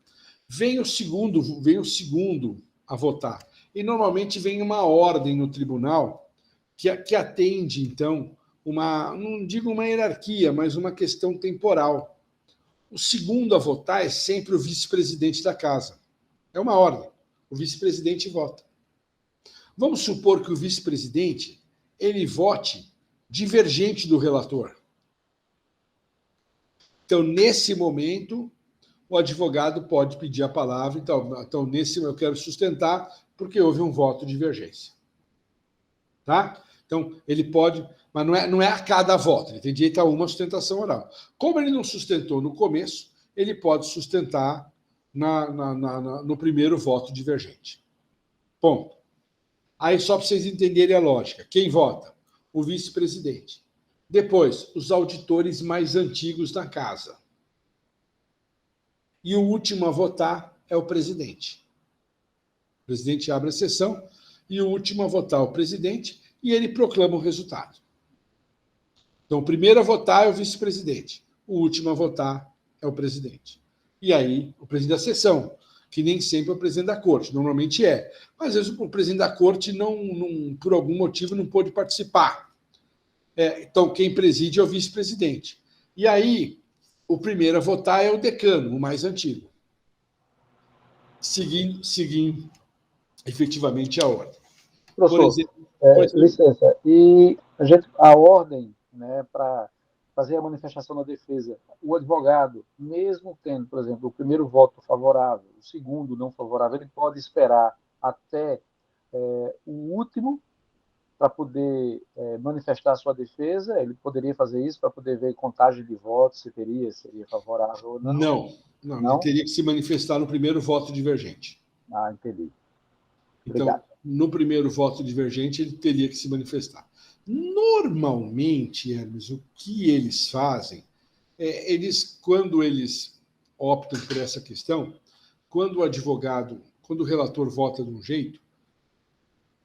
Vem o segundo a votar. E normalmente vem uma ordem no tribunal que atende, então, não digo uma hierarquia, mas uma questão temporal. O segundo a votar é sempre o vice-presidente da casa. É uma ordem. O vice-presidente vota. Vamos supor que o vice-presidente ele vote divergente do relator. Então, nesse momento, o advogado pode pedir a palavra. Então nesse eu quero sustentar porque houve um voto de divergência. Tá? Então, ele pode, mas não é a cada voto, ele tem direito a uma sustentação oral. Como ele não sustentou no começo, ele pode sustentar no primeiro voto divergente. Ponto. Aí, só para vocês entenderem a lógica, quem vota? O vice-presidente. Depois, os auditores mais antigos da casa. E o último a votar é o presidente. O presidente abre a sessão e o último a votar é o presidente e ele proclama o resultado. Então, o primeiro a votar é o vice-presidente. O último a votar é o presidente. E aí, o presidente da sessão, que nem sempre é o presidente da corte, normalmente é. Mas, às vezes, o presidente da corte, por algum motivo, não pôde participar. Então, quem preside é o vice-presidente. E aí, o primeiro a votar é o decano, o mais antigo. seguindo efetivamente a ordem. Professor, Por exemplo, licença, e a ordem, né, para fazer a manifestação da defesa, o advogado, mesmo tendo, por exemplo, o primeiro voto favorável, o segundo não favorável, ele pode esperar até o último para poder manifestar a sua defesa? Ele poderia fazer isso para poder ver contagem de votos, se seria favorável ou não? Não, ele teria que se manifestar no primeiro voto divergente. Ah, entendi. Então, no primeiro voto divergente, ele teria que se manifestar. Normalmente, Hermes, o que eles fazem quando eles optam por essa questão, quando o relator vota de um jeito,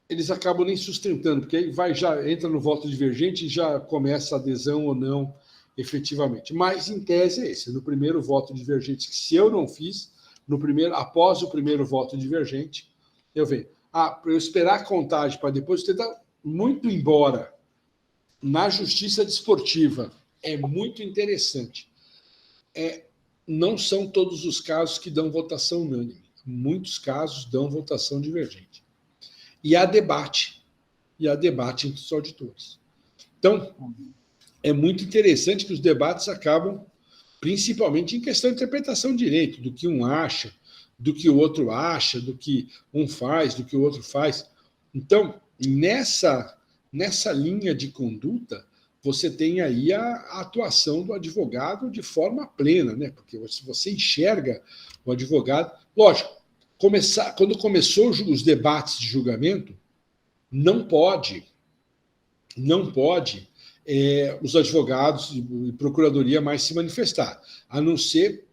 eles acabam nem sustentando, porque aí já entra no voto divergente e já começa a adesão ou não, efetivamente. Mas, em tese, é esse. No primeiro voto divergente, que se eu não fiz, após o primeiro voto divergente, eu venho. Para eu esperar a contagem para depois tentar, muito embora na justiça desportiva é muito interessante. Não são todos os casos que dão votação unânime. Muitos casos dão votação divergente. E há debate entre os auditores. Então, é muito interessante que os debates acabam, principalmente em questão de interpretação de direito, do que um acha, do que o outro acha, do que um faz, do que o outro faz. Então, nessa linha de conduta, você tem aí a atuação do advogado de forma plena, né? Porque se você enxerga o advogado... Lógico, quando começou os debates de julgamento, não pode os advogados e procuradoria mais se manifestar, a não ser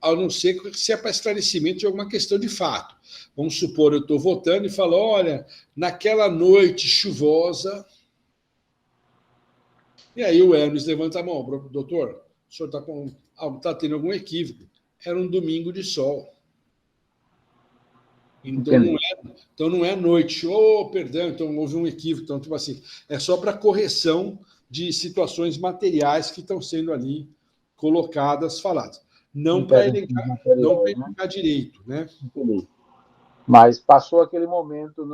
se é para esclarecimento de alguma questão de fato. Vamos supor, eu estou votando e falo, olha, naquela noite chuvosa... E aí o Hermes levanta a mão, doutor, o senhor está tendo algum equívoco. Era um domingo de sol. Então não é noite. Perdão, então houve um equívoco. Então, tipo assim, é só para correção de situações materiais que estão sendo ali colocadas, faladas. Não para elencar direito, né? Entendi. Mas passou aquele momento,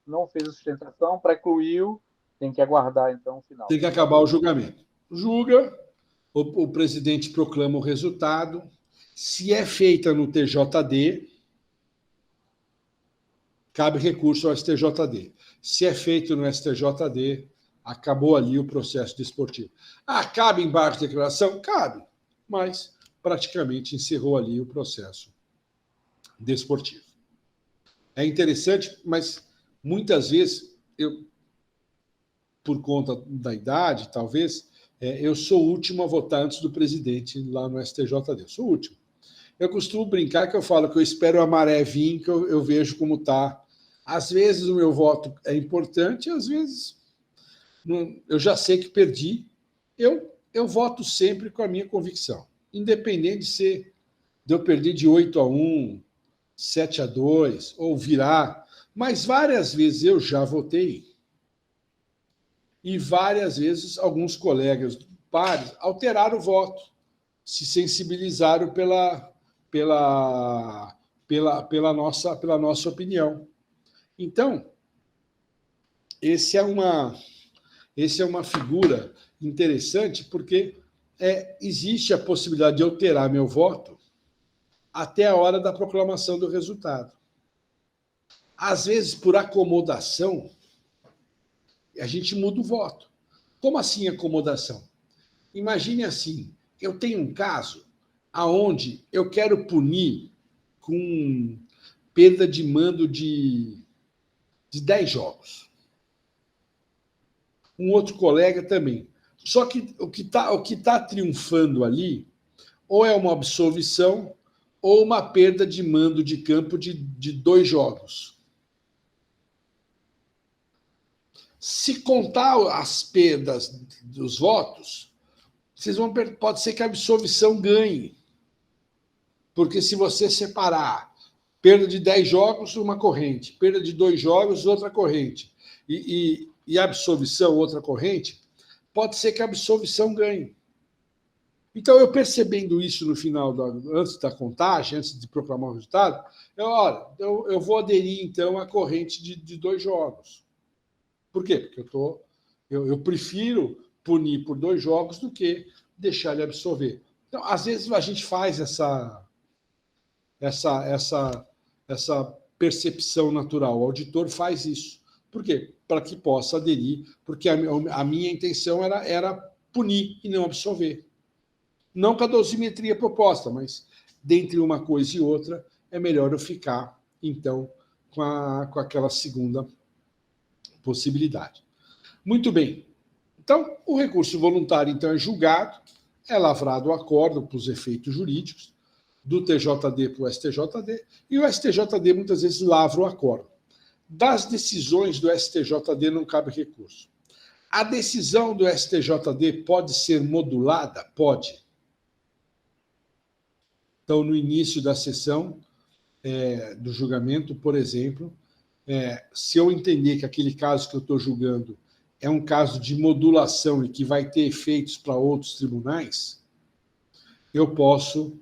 não fez a sustentação, precluiu, tem que aguardar, então, o final. Tem que acabar o julgamento. Julga, o presidente proclama o resultado. Se é feita no TJD, cabe recurso ao STJD. Se é feito no STJD, acabou ali o processo desportivo. Cabe embargo de declaração? Cabe, mas praticamente encerrou ali o processo desportivo. É interessante, mas muitas vezes, por conta da idade, talvez, eu sou o último a votar antes do presidente lá no STJD. Eu sou o último. Eu costumo brincar que eu falo que eu espero a maré vir, que eu vejo como está. Às vezes o meu voto é importante, às vezes eu já sei que perdi. Eu voto sempre com a minha convicção, independente de eu perder de 8-1, 7-2, ou virar. Mas várias vezes eu já votei. E várias vezes alguns colegas pares alteraram o voto, se sensibilizaram pela nossa opinião. Então, esse é uma figura interessante, porque existe a possibilidade de alterar meu voto até a hora da proclamação do resultado. Às vezes, por acomodação, a gente muda o voto. Como assim acomodação? Imagine assim, eu tenho um caso onde eu quero punir com perda de mando de 10 jogos. Um outro colega também. Só que o que tá triunfando ali ou é uma absolvição ou uma perda de mando de campo de 2 jogos. Se contar as perdas dos votos, pode ser que a absolvição ganhe. Porque se você separar perda de 10 jogos, uma corrente, perda de 2 jogos, outra corrente, e absolvição, outra corrente, pode ser que a absolvição ganhe. Então, eu percebendo isso no final, antes da contagem, antes de proclamar o resultado, eu vou aderir, então, à corrente de 2 jogos. Por quê? Porque eu prefiro punir por 2 jogos do que deixar ele absorver. Então, às vezes, a gente faz essa percepção natural. O auditor faz isso. Por quê? Para que possa aderir, porque a minha intenção era punir e não absorver. Não com a dosimetria proposta, mas dentre uma coisa e outra, é melhor eu ficar, então, com aquela segunda possibilidade. Muito bem. Então, o recurso voluntário, então, é julgado, é lavrado o acordo para os efeitos jurídicos, do TJD para o STJD, e o STJD muitas vezes lavra o acordo. Das decisões do STJD não cabe recurso. A decisão do STJD pode ser modulada? Pode. Então, no início da sessão do julgamento, por exemplo, se eu entender que aquele caso que eu estou julgando é um caso de modulação e que vai ter efeitos para outros tribunais, eu posso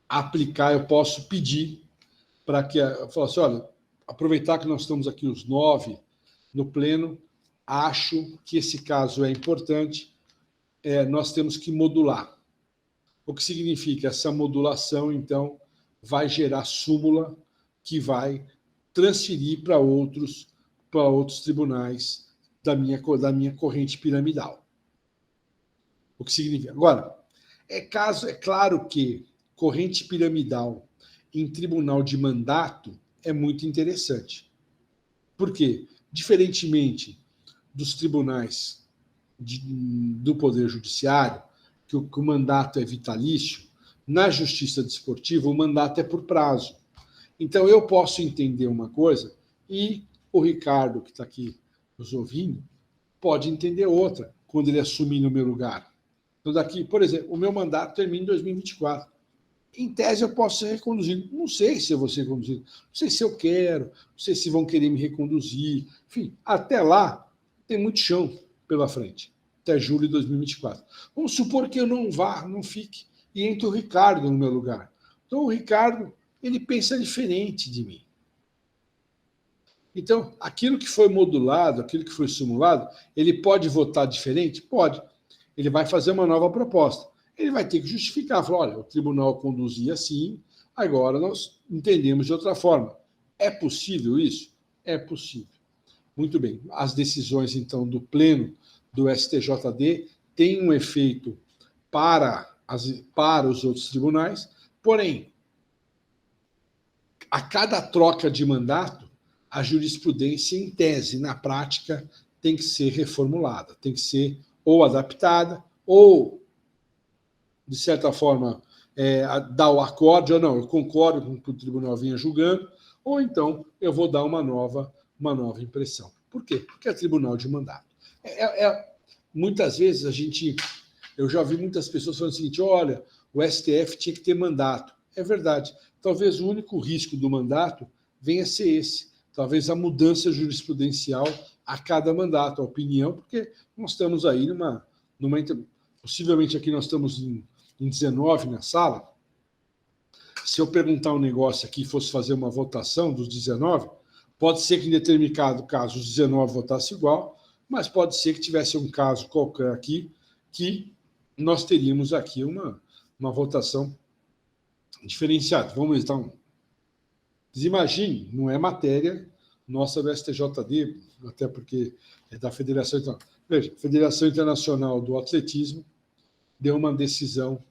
aplicar, eu posso pedir para que eu fale assim, olha, aproveitar que nós estamos aqui os 9 no pleno, acho que esse caso é importante, nós temos que modular. O que significa essa modulação, então, vai gerar súmula que vai transferir para outros tribunais da minha corrente piramidal. O que significa? Agora, é claro que corrente piramidal em tribunal de mandato é muito interessante. Por quê? Diferentemente dos tribunais do Poder Judiciário, que o mandato é vitalício, na Justiça Desportiva o mandato é por prazo. Então, eu posso entender uma coisa e o Ricardo, que está aqui nos ouvindo, pode entender outra, quando ele assumir no meu lugar. Então, daqui, por exemplo, o meu mandato termina em 2024. Em tese, eu posso ser reconduzido. Não sei se eu vou ser reconduzido, não sei se eu quero, não sei se vão querer me reconduzir. Enfim, até lá, tem muito chão pela frente, até julho de 2024. Vamos supor que eu não vá, não fique, e entre o Ricardo no meu lugar. Então, o Ricardo, ele pensa diferente de mim. Então, aquilo que foi modulado, aquilo que foi simulado, ele pode votar diferente? Pode. Ele vai fazer uma nova proposta. Ele vai ter que justificar, falar, olha, o tribunal conduzia assim, agora nós entendemos de outra forma. É possível isso? É possível. Muito bem. As decisões, então, do pleno do STJD têm um efeito para os outros tribunais, porém, a cada troca de mandato, a jurisprudência, em tese, na prática, tem que ser reformulada, tem que ser ou adaptada, ou, de certa forma, dar o acorde, ou não, eu concordo com o que o tribunal vinha julgando, ou então eu vou dar uma nova impressão. Por quê? Porque é tribunal de mandato. Muitas vezes eu já vi muitas pessoas falando o seguinte, olha, o STF tinha que ter mandato. É verdade. Talvez o único risco do mandato venha a ser esse. Talvez a mudança jurisprudencial a cada mandato, a opinião, porque nós estamos aí possivelmente aqui nós estamos em 19 na sala. Se eu perguntar um negócio aqui e fosse fazer uma votação dos 19, pode ser que em determinado caso os 19 votassem igual, mas pode ser que tivesse um caso qualquer aqui que nós teríamos aqui uma votação diferenciada. Vamos então. Imagine, não é matéria nossa do STJD, até porque é da Federação Internacional. Veja, a Federação Internacional do Atletismo deu uma decisão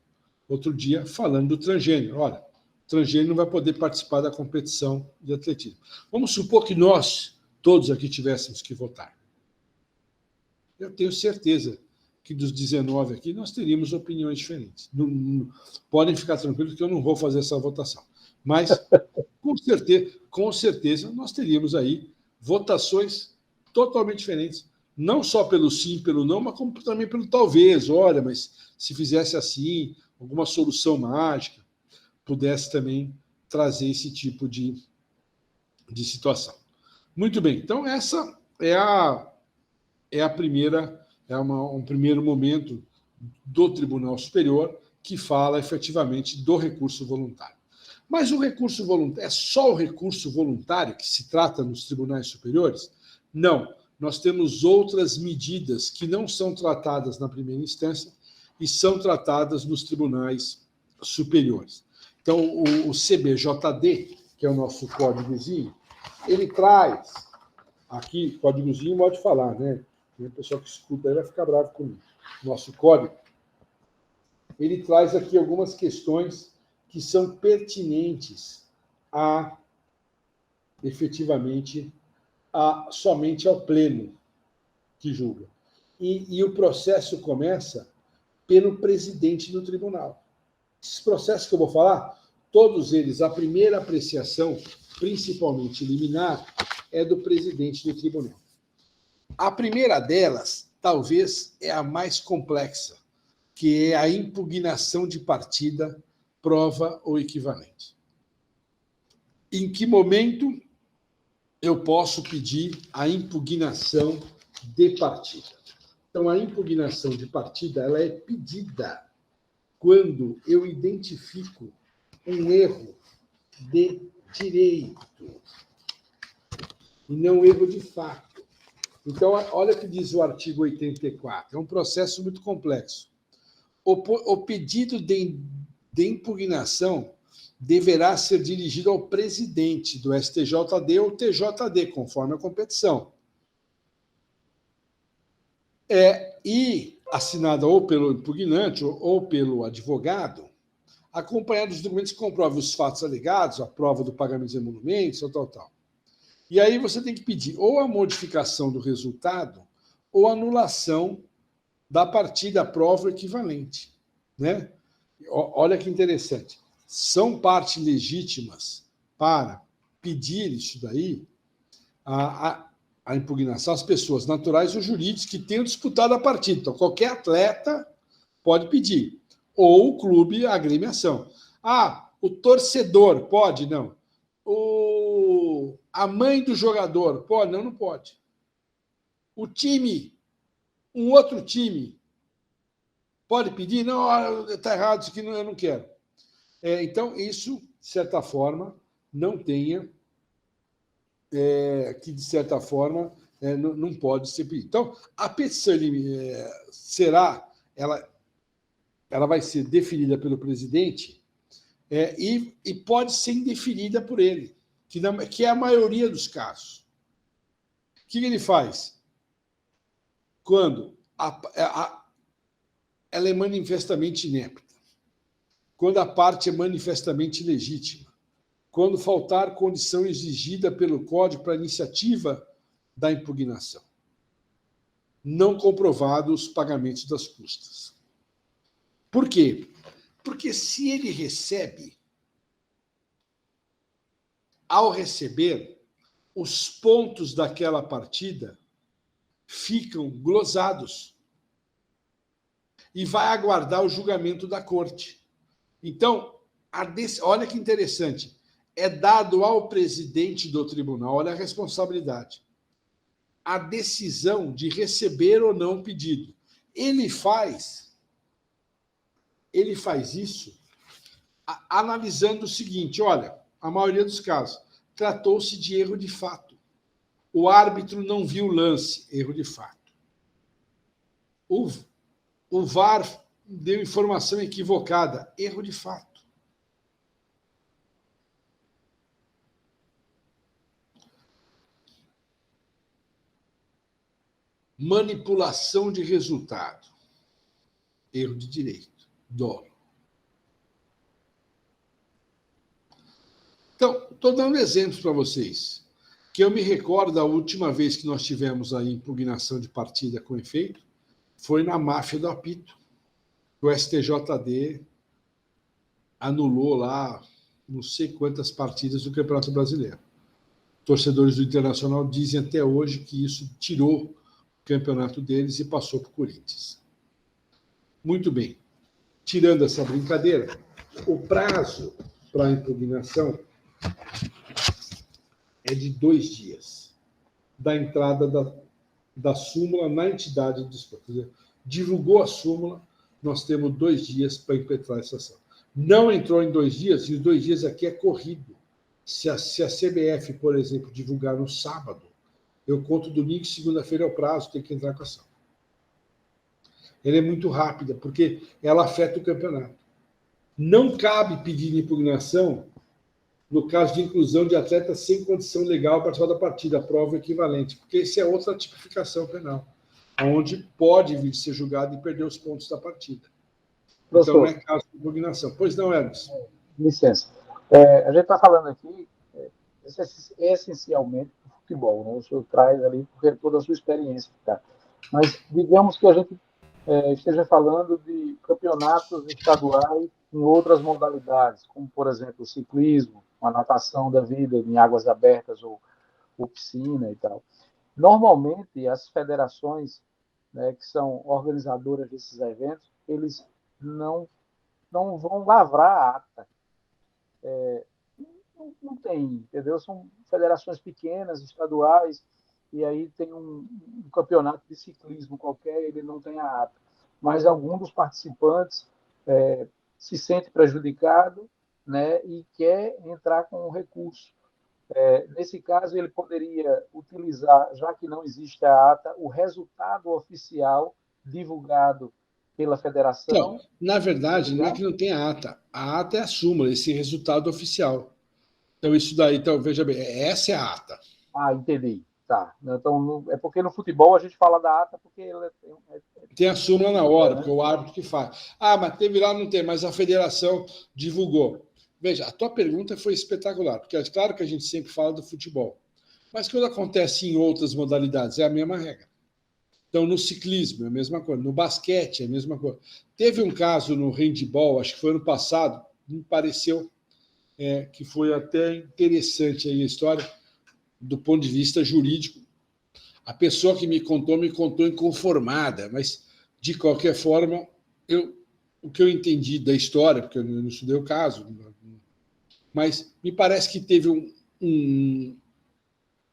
outro dia falando do transgênero. Olha, o transgênero não vai poder participar da competição de atletismo. Vamos supor que nós, todos aqui, tivéssemos que votar. Eu tenho certeza que dos 19 aqui nós teríamos opiniões diferentes. Podem ficar tranquilos que eu não vou fazer essa votação. Mas, com certeza, nós teríamos aí votações totalmente diferentes. Não só pelo sim, pelo não, mas como também pelo talvez. Olha, mas se fizesse assim, alguma solução mágica, pudesse também trazer esse tipo de situação. Muito bem, então essa é um primeiro momento do Tribunal Superior que fala efetivamente do recurso voluntário. Mas o recurso voluntário é só o recurso voluntário que se trata nos tribunais superiores? Não. Nós temos outras medidas que não são tratadas na primeira instância e são tratadas nos tribunais superiores. Então, o CBJD, que é o nosso códigozinho, ele traz aqui, códigozinho pode falar, né? O pessoal que escuta aí vai ficar bravo comigo. Nosso código, ele traz aqui algumas questões que são pertinentes a, efetivamente, somente ao pleno que julga. E o processo começa pelo presidente do tribunal. Esses processos que eu vou falar, todos eles, a primeira apreciação, principalmente liminar, é do presidente do tribunal. A primeira delas, talvez, é a mais complexa, que é a impugnação de partida, prova ou equivalente. Em que momento eu posso pedir a impugnação de partida? Então, a impugnação de partida ela é pedida quando eu identifico um erro de direito e não erro de fato. Então, olha o que diz o artigo 84. É um processo muito complexo. O pedido de impugnação deverá ser dirigido ao presidente do STJD ou TJD, conforme a competição. E assinada ou pelo impugnante ou pelo advogado, acompanhado dos documentos que comprovam os fatos alegados, a prova do pagamento de emolumentos, tal. E aí você tem que pedir ou a modificação do resultado ou anulação da partida, prova equivalente. Né? Olha que interessante. São partes legítimas para pedir isso daí, a impugnação, as pessoas naturais ou jurídicas que tenham disputado a partida. Então, qualquer atleta pode pedir. Ou o clube, a agremiação. O torcedor pode? Não. A mãe do jogador pode? Não, não pode. O time, um outro time, pode pedir? Não, está errado, isso aqui eu não quero. Então, isso, de certa forma, não tenha, que, de certa forma, não pode ser pedido. Então, a petição ela vai ser definida pelo presidente e pode ser indeferida por ele, que é a maioria dos casos. O que ele faz? Quando ela é manifestamente inepta, quando a parte é manifestamente legítima, quando faltar condição exigida pelo Código para a iniciativa da impugnação, não comprovados os pagamentos das custas. Por quê? Porque se ele recebe, ao receber, os pontos daquela partida ficam glosados e vai aguardar o julgamento da corte. Então, olha que interessante, é dado ao presidente do tribunal, olha a responsabilidade, a decisão de receber ou não o pedido. Ele faz isso analisando o seguinte, olha, a maioria dos casos, tratou-se de erro de fato. O árbitro não viu o lance, erro de fato. O VAR deu informação equivocada, erro de fato. Manipulação de resultado, erro de direito, dolo. Então, estou dando exemplos para vocês, que eu me recordo da última vez que nós tivemos a impugnação de partida com efeito, foi na máfia do apito. O STJD anulou lá não sei quantas partidas do Campeonato Brasileiro. Torcedores do Internacional dizem até hoje que isso tirou o campeonato deles e passou para o Corinthians. Muito bem. Tirando essa brincadeira, o prazo para a impugnação é de 2 dias da entrada da súmula na entidade de disputa. Divulgou a súmula, nós temos 2 dias para impetrar essa ação. Não entrou em 2 dias, e os 2 dias aqui é corrido. Se a CBF, por exemplo, divulgar no sábado, eu conto domingo e segunda-feira é o prazo, tem que entrar com a ação. Ela é muito rápida, porque ela afeta o campeonato. Não cabe pedir impugnação no caso de inclusão de atletas sem condição legal para participar da partida, prova equivalente, porque isso é outra tipificação penal, onde pode vir ser julgado e perder os pontos da partida. Professor, então, não é caso de impugnação. Pois não, Hermes? Licença. A gente está falando aqui essencialmente do futebol, né? O senhor traz ali porque toda a sua experiência. Tá? Mas digamos que a gente esteja falando de campeonatos estaduais em outras modalidades, como, por exemplo, o ciclismo, a natação da vida em águas abertas ou piscina e tal. Normalmente, as federações, né, que são organizadoras desses eventos, eles não, não vão lavrar a ata. Não tem, entendeu? São federações pequenas, estaduais, e aí tem um campeonato de ciclismo qualquer, ele não tem a ata. Mas algum dos participantes se sente prejudicado, né, e quer entrar com um recurso. Nesse caso, ele poderia utilizar, já que não existe a ata, o resultado oficial divulgado pela federação. Então, na verdade, não é que não tem a ata. A ata é a súmula, esse resultado oficial. Então, isso daí, então, veja bem, essa é a ata. Ah, entendi. Tá. Então, é porque no futebol a gente fala da ata porque ela tem a súmula na hora, porque é o árbitro que faz. Ah, mas teve lá, não tem, mas a federação divulgou. Veja, a tua pergunta foi espetacular, porque é claro que a gente sempre fala do futebol. Mas quando acontece em outras modalidades, é a mesma regra. Então, no ciclismo é a mesma coisa, no basquete é a mesma coisa. Teve um caso no handball, acho que foi ano passado, me pareceu que foi até interessante aí a história, do ponto de vista jurídico. A pessoa que me contou inconformada, mas, de qualquer forma, o que eu entendi da história, porque eu não estudei o caso, mas me parece que teve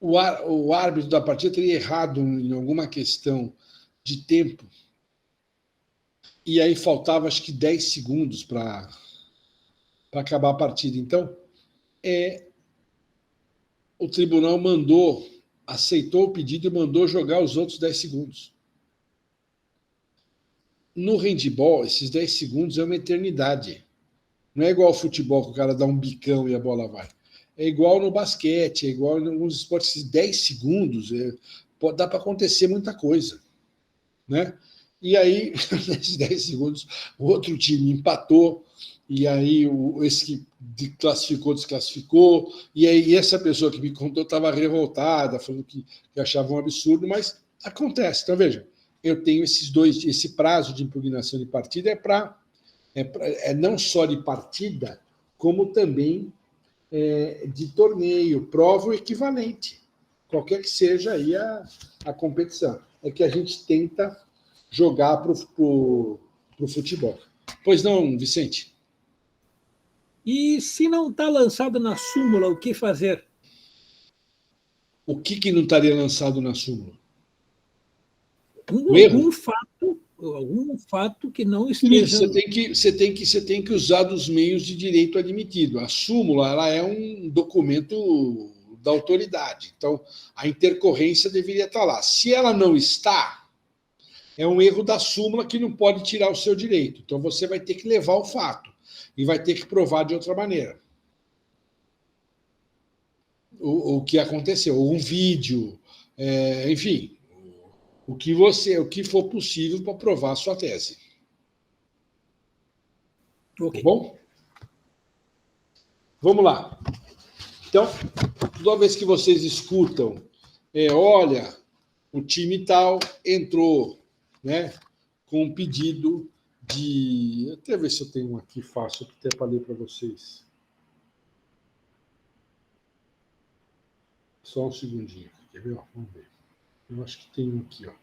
o árbitro da partida teria errado em alguma questão de tempo, e aí faltava, acho que 10 segundos para acabar a partida. Então, o tribunal aceitou o pedido e mandou jogar os outros 10 segundos. No handball, esses 10 segundos é uma eternidade. Não é igual ao futebol, que o cara dá um bicão e a bola vai. É igual no basquete, é igual em alguns esportes. Esses 10 segundos, dá para acontecer muita coisa. Né? E aí, nesses 10 segundos, o outro time empatou, e aí esse que classificou, desclassificou, e aí essa pessoa que me contou estava revoltada, falando que achava um absurdo, mas acontece. Então, veja, eu tenho esse prazo de impugnação de partida é não só de partida, como também de torneio, prova ou equivalente, qualquer que seja aí a competição. É que a gente tenta jogar para o futebol. Pois não, Vicente? E se não está lançado na súmula, o que fazer? O que não estaria lançado na súmula? Algum fato que não Isso, esteja. você tem que usar dos meios de direito admitido. A súmula ela é um documento da autoridade. Então, a intercorrência deveria estar lá. Se ela não está, é um erro da súmula que não pode tirar o seu direito. Então, você vai ter que levar o fato e vai ter que provar de outra maneira o que aconteceu, um vídeo, enfim, o que for possível para provar a sua tese. Okay. Tá bom? Vamos lá. Então, toda vez que vocês escutam, olha, o time tal entrou, né, com um pedido de. Até ver se eu tenho um aqui fácil, até para ler para vocês. Só um segundinho, quer ver? Vamos ver. Eu acho que tem um aqui, ó.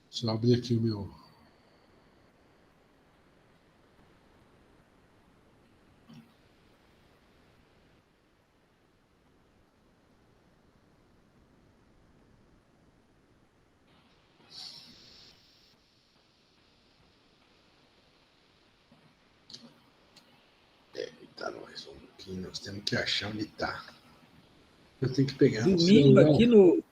Deixa eu abrir aqui o meu. Nós temos que achar onde está. Eu tenho que pegar domingo aqui no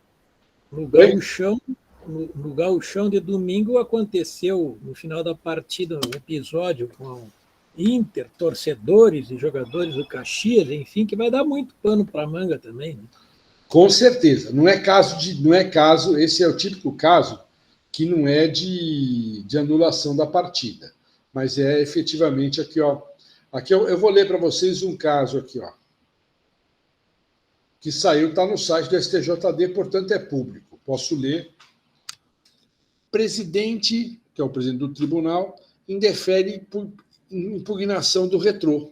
Gauchão, no Gauchão de domingo aconteceu, no final da partida, um episódio com Inter, torcedores e jogadores do Caxias, enfim, que vai dar muito pano para a manga também. Né? Com certeza. Não é caso, esse é o típico caso que não é de anulação da partida, mas é efetivamente aqui, ó. Aqui eu vou ler para vocês um caso aqui, ó, que saiu, está no site do STJD, portanto é público. Posso ler. Presidente, que é o presidente do tribunal, indefere impugnação do retrô.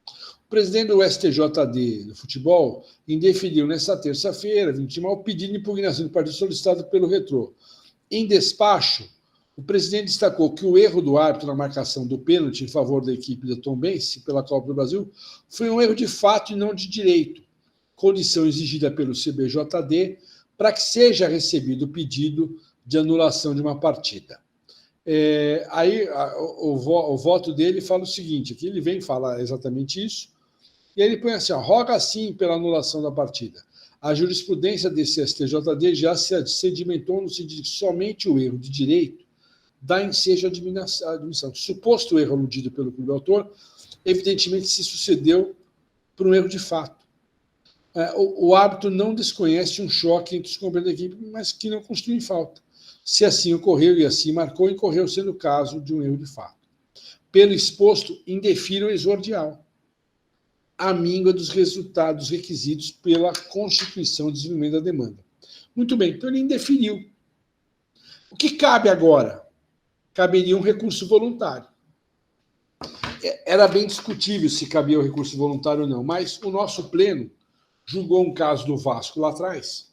O presidente do STJD do futebol indeferiu nesta terça-feira, 20 de maio, o pedido de impugnação do partido solicitado pelo retrô. Em despacho, o presidente destacou que o erro do árbitro na marcação do pênalti em favor da equipe da Tombense pela Copa do Brasil foi um erro de fato e não de direito, condição exigida pelo CBJD para que seja recebido o pedido de anulação de uma partida. O voto dele fala o seguinte, aqui ele vem falar exatamente isso, e ele põe assim, ó, roga sim pela anulação da partida. A jurisprudência desse STJD já se sedimentou no sentido de que somente o erro de direito dá ensejo à admissão. Suposto erro aludido pelo clube autor, evidentemente se sucedeu por um erro de fato. O árbitro não desconhece um choque entre os companheiros da equipe, mas que não constitui falta. Se assim ocorreu e assim marcou, incorreu sendo o caso de um erro de fato. Pelo exposto, indefiro o exordial. A míngua dos resultados requisitos pela Constituição de Desenvolvimento da Demanda. Muito bem, então ele indeferiu. O que cabe agora? Caberia um recurso voluntário. Era bem discutível se cabia o recurso voluntário ou não, mas o nosso pleno julgou um caso do Vasco lá atrás,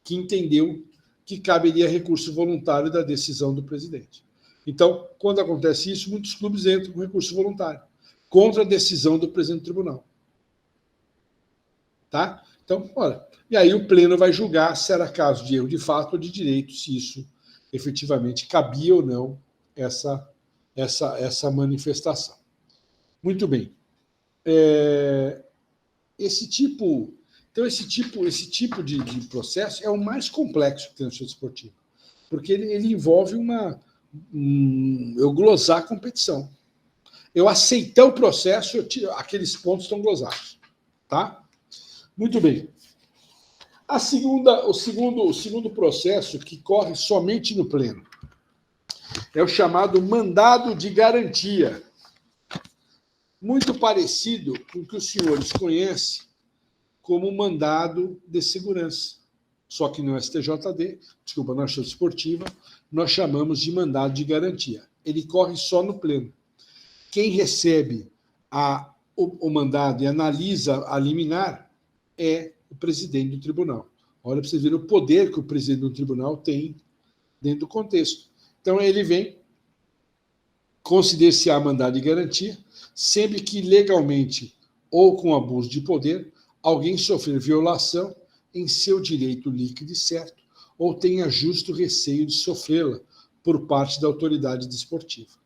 que entendeu que caberia recurso voluntário da decisão do presidente. Então, quando acontece isso, muitos clubes entram com recurso voluntário contra a decisão do presidente do tribunal. Tá? Então, olha, e aí o pleno vai julgar se era caso de erro de fato ou de direito, se isso efetivamente cabia ou não essa manifestação. Muito bem. Esse tipo de processo é o mais complexo que tem no justiça esportiva, porque ele envolve eu glosar a competição. Eu aceitar o processo, aqueles pontos estão glosados. Tá? Muito bem. O segundo processo, que corre somente no pleno, é o chamado mandado de garantia. Muito parecido com o que os senhores conhecem como mandado de segurança. Só que no STJD, na Justiça Esportiva, nós chamamos de mandado de garantia. Ele corre só no pleno. Quem recebe o mandado e analisa a liminar é o presidente do tribunal. Olha para você ver o poder que o presidente do tribunal tem dentro do contexto. Então, ele vem considerar-se-á mandado de garantia, sempre que legalmente ou com abuso de poder, alguém sofrer violação em seu direito líquido e certo, ou tenha justo receio de sofrê-la por parte da autoridade desportiva.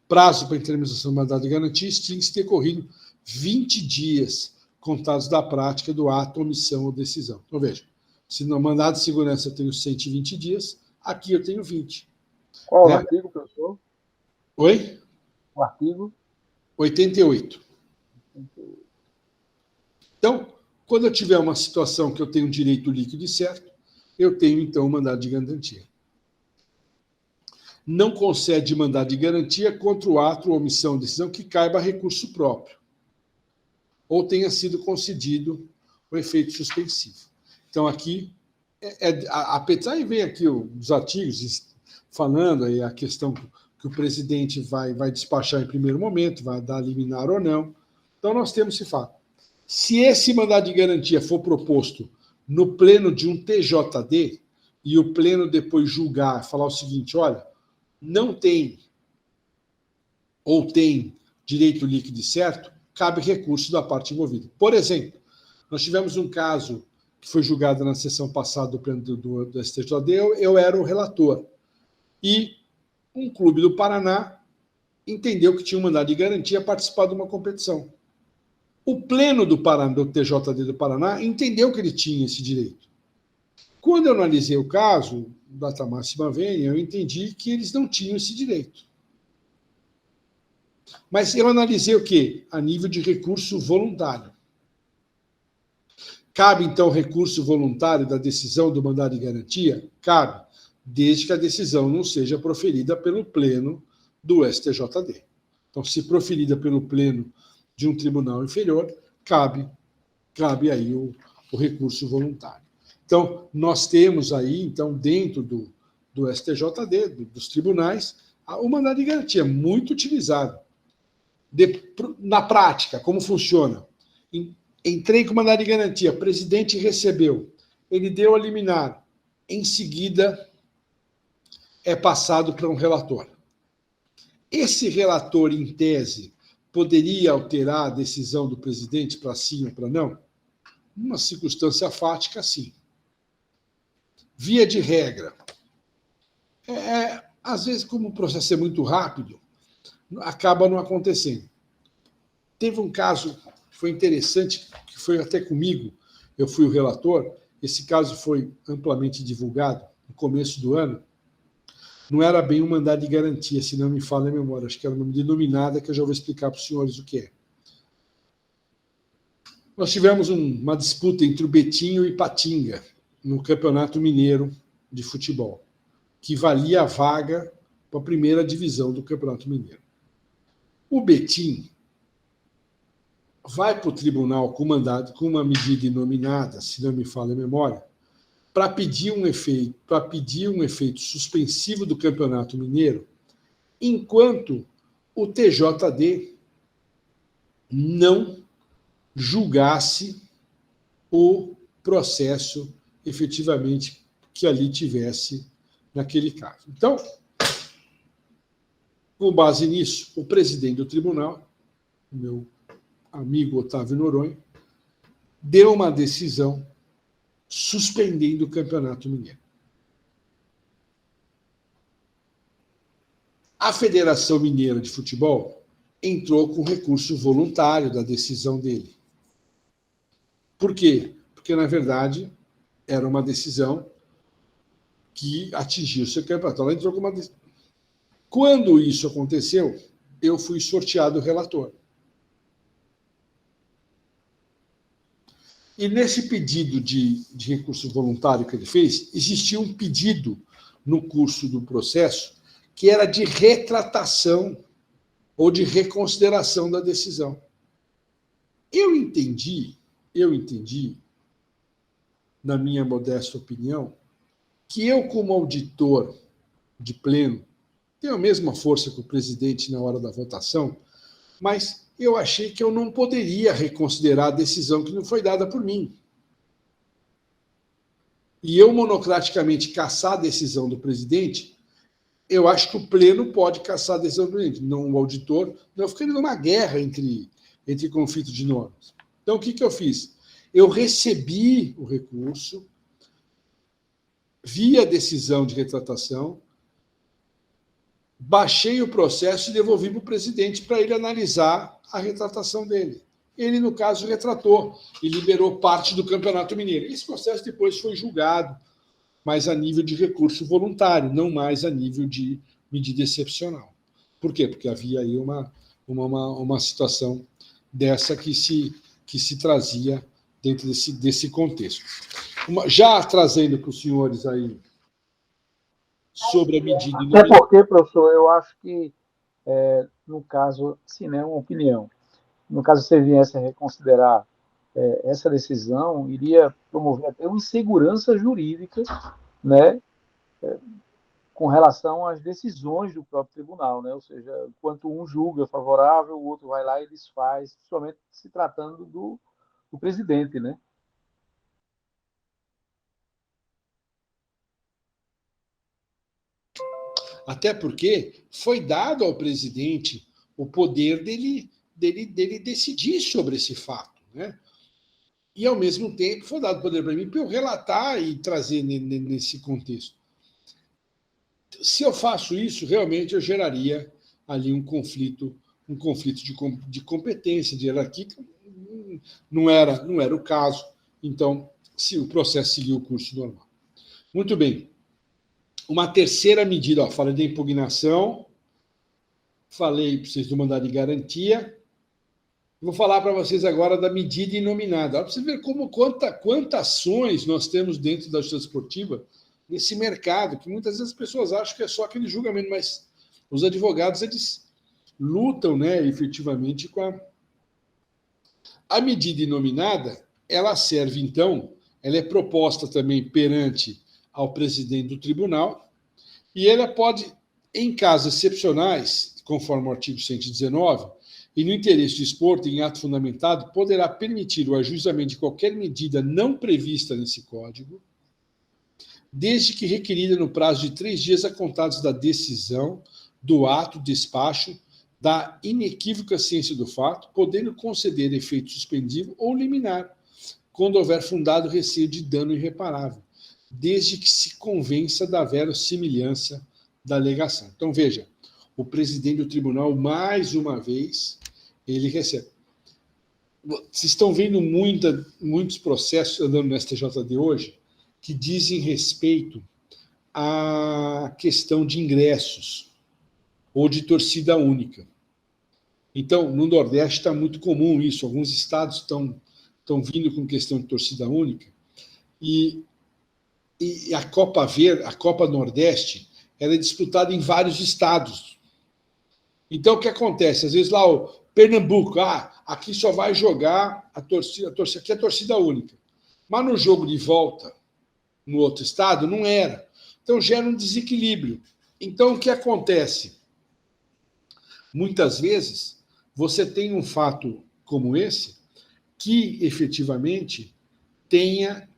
Prazo para intermediação do mandado de garantia extingue-se decorrido 20 dias contados da prática do ato, omissão ou decisão. Então, veja, se no mandado de segurança eu tenho 120 dias, aqui eu tenho 20. Qual o artigo, professor? Oi? O artigo? 88. Então, quando eu tiver uma situação que eu tenho um direito líquido e certo, eu tenho, então, o mandado de garantia. Não concede mandado de garantia contra o ato ou omissão ou decisão que caiba a recurso próprio, ou tenha sido concedido o efeito suspensivo. Então, aqui, aí vem aqui os artigos falando aí a questão que o presidente vai despachar em primeiro momento, vai dar liminar ou não. Então, nós temos esse fato. Se esse mandado de garantia for proposto no pleno de um TJD, e o pleno depois julgar, falar o seguinte, olha, não tem ou tem direito líquido e certo, cabe recurso da parte envolvida. Por exemplo, nós tivemos um caso que foi julgado na sessão passada do pleno do STJD, eu era o relator. E um clube do Paraná entendeu que tinha um mandado de garantia a participar de uma competição. O pleno do TJD do Paraná entendeu que ele tinha esse direito. Quando eu analisei o caso, data máxima vem, eu entendi que eles não tinham esse direito. Mas eu analisei o quê? A nível de recurso voluntário. Cabe, então, recurso voluntário da decisão do mandado de garantia? Cabe, desde que a decisão não seja proferida pelo pleno do STJD. Então, se proferida pelo pleno de um tribunal inferior, cabe aí o recurso voluntário. Então, nós temos aí, então, dentro do STJD, dos tribunais, o mandado de garantia, muito utilizado. Na prática, como funciona? Entrei com mandado de garantia, o presidente recebeu, ele deu a liminar, em seguida é passado para um relator. Esse relator, em tese, poderia alterar a decisão do presidente para sim ou para não? Numa circunstância fática, sim. Via de regra, às vezes, como o processo é muito rápido, acaba não acontecendo. Teve um caso que foi interessante, que foi até comigo, eu fui o relator, esse caso foi amplamente divulgado no começo do ano, não era bem um mandado de garantia, se não me falha a memória, acho que era uma medida nominada, que eu já vou explicar para os senhores o que é. Nós tivemos uma disputa entre o Betinho e Patinga, no Campeonato Mineiro de Futebol, que valia a vaga para a primeira divisão do Campeonato Mineiro. O Betinho vai para o tribunal com uma medida inominada, se não me falha a memória, para pedir um efeito suspensivo do Campeonato Mineiro, enquanto o TJD não julgasse o processo efetivamente que ali tivesse naquele caso. Então, com base nisso, o presidente do tribunal, meu amigo Otávio Noronha, deu uma decisão suspendendo o Campeonato Mineiro. A Federação Mineira de Futebol entrou com recurso voluntário da decisão dele. Por quê? Porque, na verdade, era uma decisão que atingiu o seu campeonato. Ela entrou com uma decisão. Quando isso aconteceu, eu fui sorteado relator. E nesse pedido de recurso voluntário que ele fez, existia um pedido no curso do processo que era de retratação ou de reconsideração da decisão. Eu entendi, na minha modesta opinião, que eu, como auditor de pleno, tenho a mesma força que o presidente na hora da votação, mas eu achei que eu não poderia reconsiderar a decisão que não foi dada por mim. E eu, monocraticamente, caçar a decisão do presidente, eu acho que o pleno pode caçar a decisão do presidente, não o auditor, não ficando numa guerra entre conflitos de normas. Então, o que eu fiz? Eu recebi o recurso, vi a decisão de retratação, baixei o processo e devolvi para o presidente para ele analisar a retratação dele. Ele, no caso, retratou e liberou parte do Campeonato Mineiro. Esse processo depois foi julgado, mas a nível de recurso voluntário, não mais a nível de medida excepcional. Por quê? Porque havia aí uma situação dessa que se trazia dentro desse contexto. Já trazendo para os senhores aí sobre a medida... Até porque, professor, eu acho que, no caso, sim, né, uma opinião, no caso você viesse a reconsiderar essa decisão, iria promover até uma insegurança jurídica, né, com relação às decisões do próprio tribunal, né? Ou seja, enquanto um julga favorável, o outro vai lá e desfaz, somente se tratando do presidente, né? Até porque foi dado ao presidente o poder dele decidir sobre esse fato, né? E, ao mesmo tempo, foi dado o poder para mim para eu relatar e trazer nesse contexto. Se eu faço isso, realmente eu geraria ali um conflito de competência, de hierarquia, não era o caso. Então, se o processo seguiu o curso normal. Muito bem. Uma terceira medida, falei da impugnação, falei para vocês do mandado de garantia. Vou falar para vocês agora da medida inominada. Para vocês verem quantas ações nós temos dentro da justiça esportiva nesse mercado, que muitas vezes as pessoas acham que é só aquele julgamento, mas os advogados, eles lutam, né, efetivamente com a medida inominada. Ela serve, então, ela é proposta também perante ao presidente do tribunal, e ela pode, em casos excepcionais, conforme o artigo 119, e no interesse do esporte, em ato fundamentado, poderá permitir o ajuizamento de qualquer medida não prevista nesse Código, desde que requerida no prazo de 3 dias a contados da decisão, do ato, despacho, da inequívoca ciência do fato, podendo conceder efeito suspensivo ou liminar, quando houver fundado receio de dano irreparável, desde que se convença da verossimilhança da alegação. Então, veja, o presidente do tribunal, mais uma vez, ele recebe. Vocês estão vendo muitos processos andando no STJD hoje que dizem respeito à questão de ingressos ou de torcida única. Então, no Nordeste está muito comum isso. Alguns estados estão vindo com questão de torcida única. E a Copa Verde, a Copa Nordeste, ela é disputada em vários estados. Então, o que acontece? Às vezes lá o Pernambuco, aqui só vai jogar a torcida, aqui é a torcida única. Mas no jogo de volta, no outro estado, não era. Então, gera um desequilíbrio. Então, o que acontece? Muitas vezes, você tem um fato como esse, que efetivamente tenha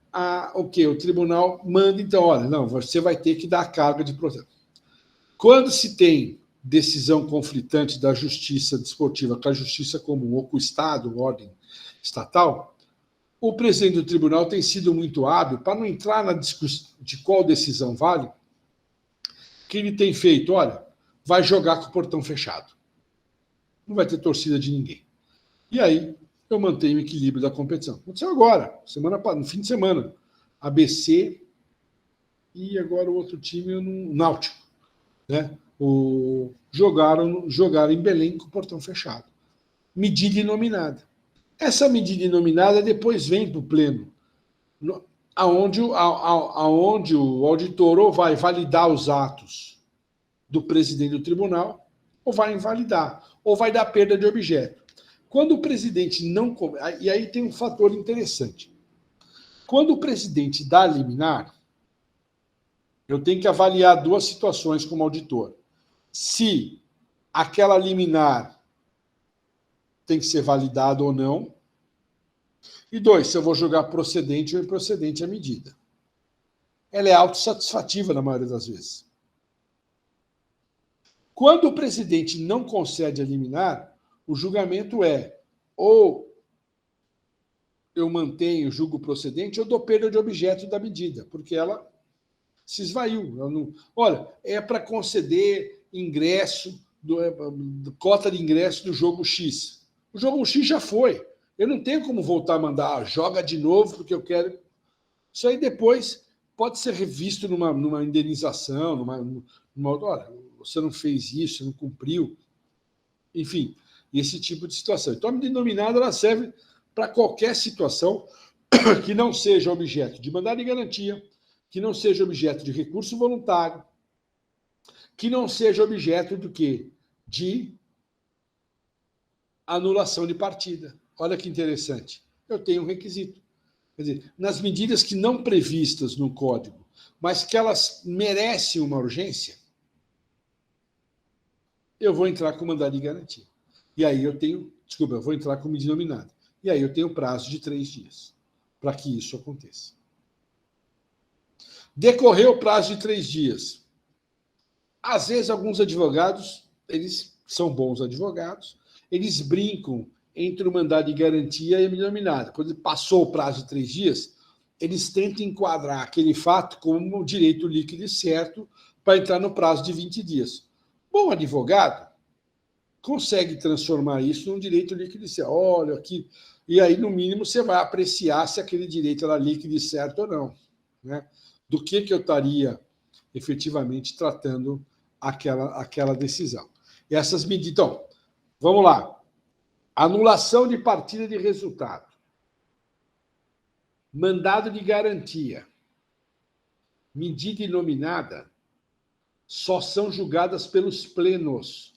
o quê? O tribunal manda, então, olha, não, você vai ter que dar a carga de processo. Quando se tem decisão conflitante da justiça desportiva com a justiça comum ou com o Estado, ordem estatal, o presidente do tribunal tem sido muito hábil para não entrar na discussão de qual decisão vale, que ele tem feito, olha, vai jogar com o portão fechado. Não vai ter torcida de ninguém. E aí, eu mantenho o equilíbrio da competição. Aconteceu agora, no fim de semana. ABC e agora o outro time, o Náutico. Né? Jogaram em Belém com o portão fechado. Medida inominada. Essa medida inominada depois vem para o pleno, aonde o auditor ou vai validar os atos do presidente do tribunal, ou vai invalidar, ou vai dar perda de objeto. Quando o presidente não... E aí tem um fator interessante. Quando o presidente dá liminar, eu tenho que avaliar 2 situações como auditor. Se aquela liminar tem que ser validada ou não. E 2, se eu vou julgar procedente ou improcedente a medida. Ela é autossatisfativa na maioria das vezes. Quando o presidente não concede a liminar, o julgamento é ou eu mantenho, julgo procedente, ou dou perda de objeto da medida, porque ela se esvaiu. Olha, é para conceder ingresso, cota de ingresso do jogo X. O jogo X já foi. Eu não tenho como voltar a mandar, joga de novo, porque eu quero. Isso aí depois pode ser revisto numa indenização, olha, você não fez isso, você não cumpriu. Enfim, esse tipo de situação. Então, a medida inominada ela serve para qualquer situação que não seja objeto de mandado de garantia, que não seja objeto de recurso voluntário, que não seja objeto do quê? De anulação de partida. Olha que interessante. Eu tenho um requisito. Quer dizer, nas medidas que não previstas no Código, mas que elas merecem uma urgência, eu vou entrar com mandado de garantia. E aí eu vou entrar com medida nominada. E aí eu tenho prazo de 3 dias para que isso aconteça. Decorreu o prazo de 3 dias. Às vezes, alguns advogados, eles são bons advogados, eles brincam entre o mandado de garantia e a medida nominada. Quando passou o prazo de 3 dias, eles tentam enquadrar aquele fato como direito líquido e certo para entrar no prazo de 20 dias. Bom advogado, consegue transformar isso num direito líquido e certo. Olha aqui. E aí, no mínimo, você vai apreciar se aquele direito era líquido e certo ou não. Né? Do que eu estaria efetivamente tratando aquela decisão. E essas medidas. Então, vamos lá. Anulação de partida de resultado. Mandado de garantia. Medida inominada só são julgadas pelos plenos,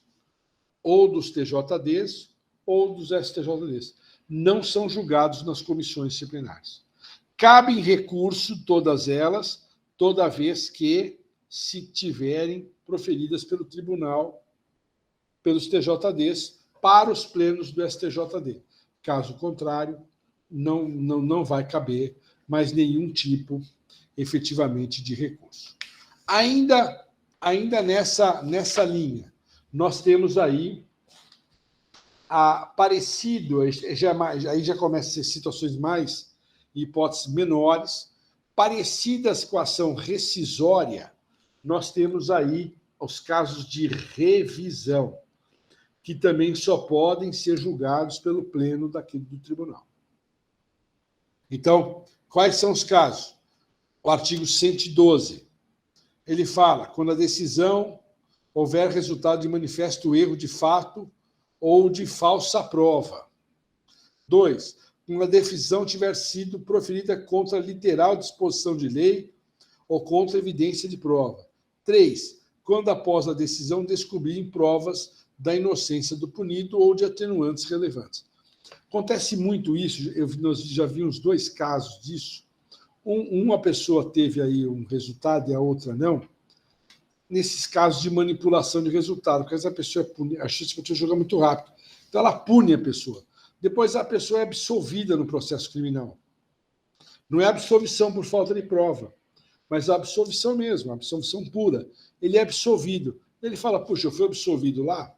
ou dos TJDs ou dos STJDs. Não são julgados nas comissões disciplinares. Cabem recurso, todas elas, toda vez que se tiverem proferidas pelo tribunal, pelos TJDs, para os plenos do STJD. Caso contrário, não vai caber mais nenhum tipo, efetivamente, de recurso. Ainda nessa linha, nós temos aí parecido, aí já começam a ser situações mais, hipóteses menores, parecidas com a ação rescisória, nós temos aí os casos de revisão, que também só podem ser julgados pelo pleno do tribunal. Então, quais são os casos? O artigo 112, ele fala, quando a decisão houver resultado de manifesto erro de fato ou de falsa prova. 2, quando a decisão tiver sido proferida contra a literal disposição de lei ou contra a evidência de prova. 3, quando após a decisão descobrirem provas da inocência do punido ou de atenuantes relevantes. Acontece muito isso, nós já vimos 2 casos disso. Uma pessoa teve aí um resultado e a outra não, nesses casos de manipulação de resultado, porque essa pessoa a justiça joga muito rápido. Então, ela pune a pessoa. Depois, a pessoa é absolvida no processo criminal. Não é absolvição por falta de prova, mas a absolvição mesmo, a absolvição pura. Ele é absolvido. Ele fala, puxa, eu fui absolvido lá.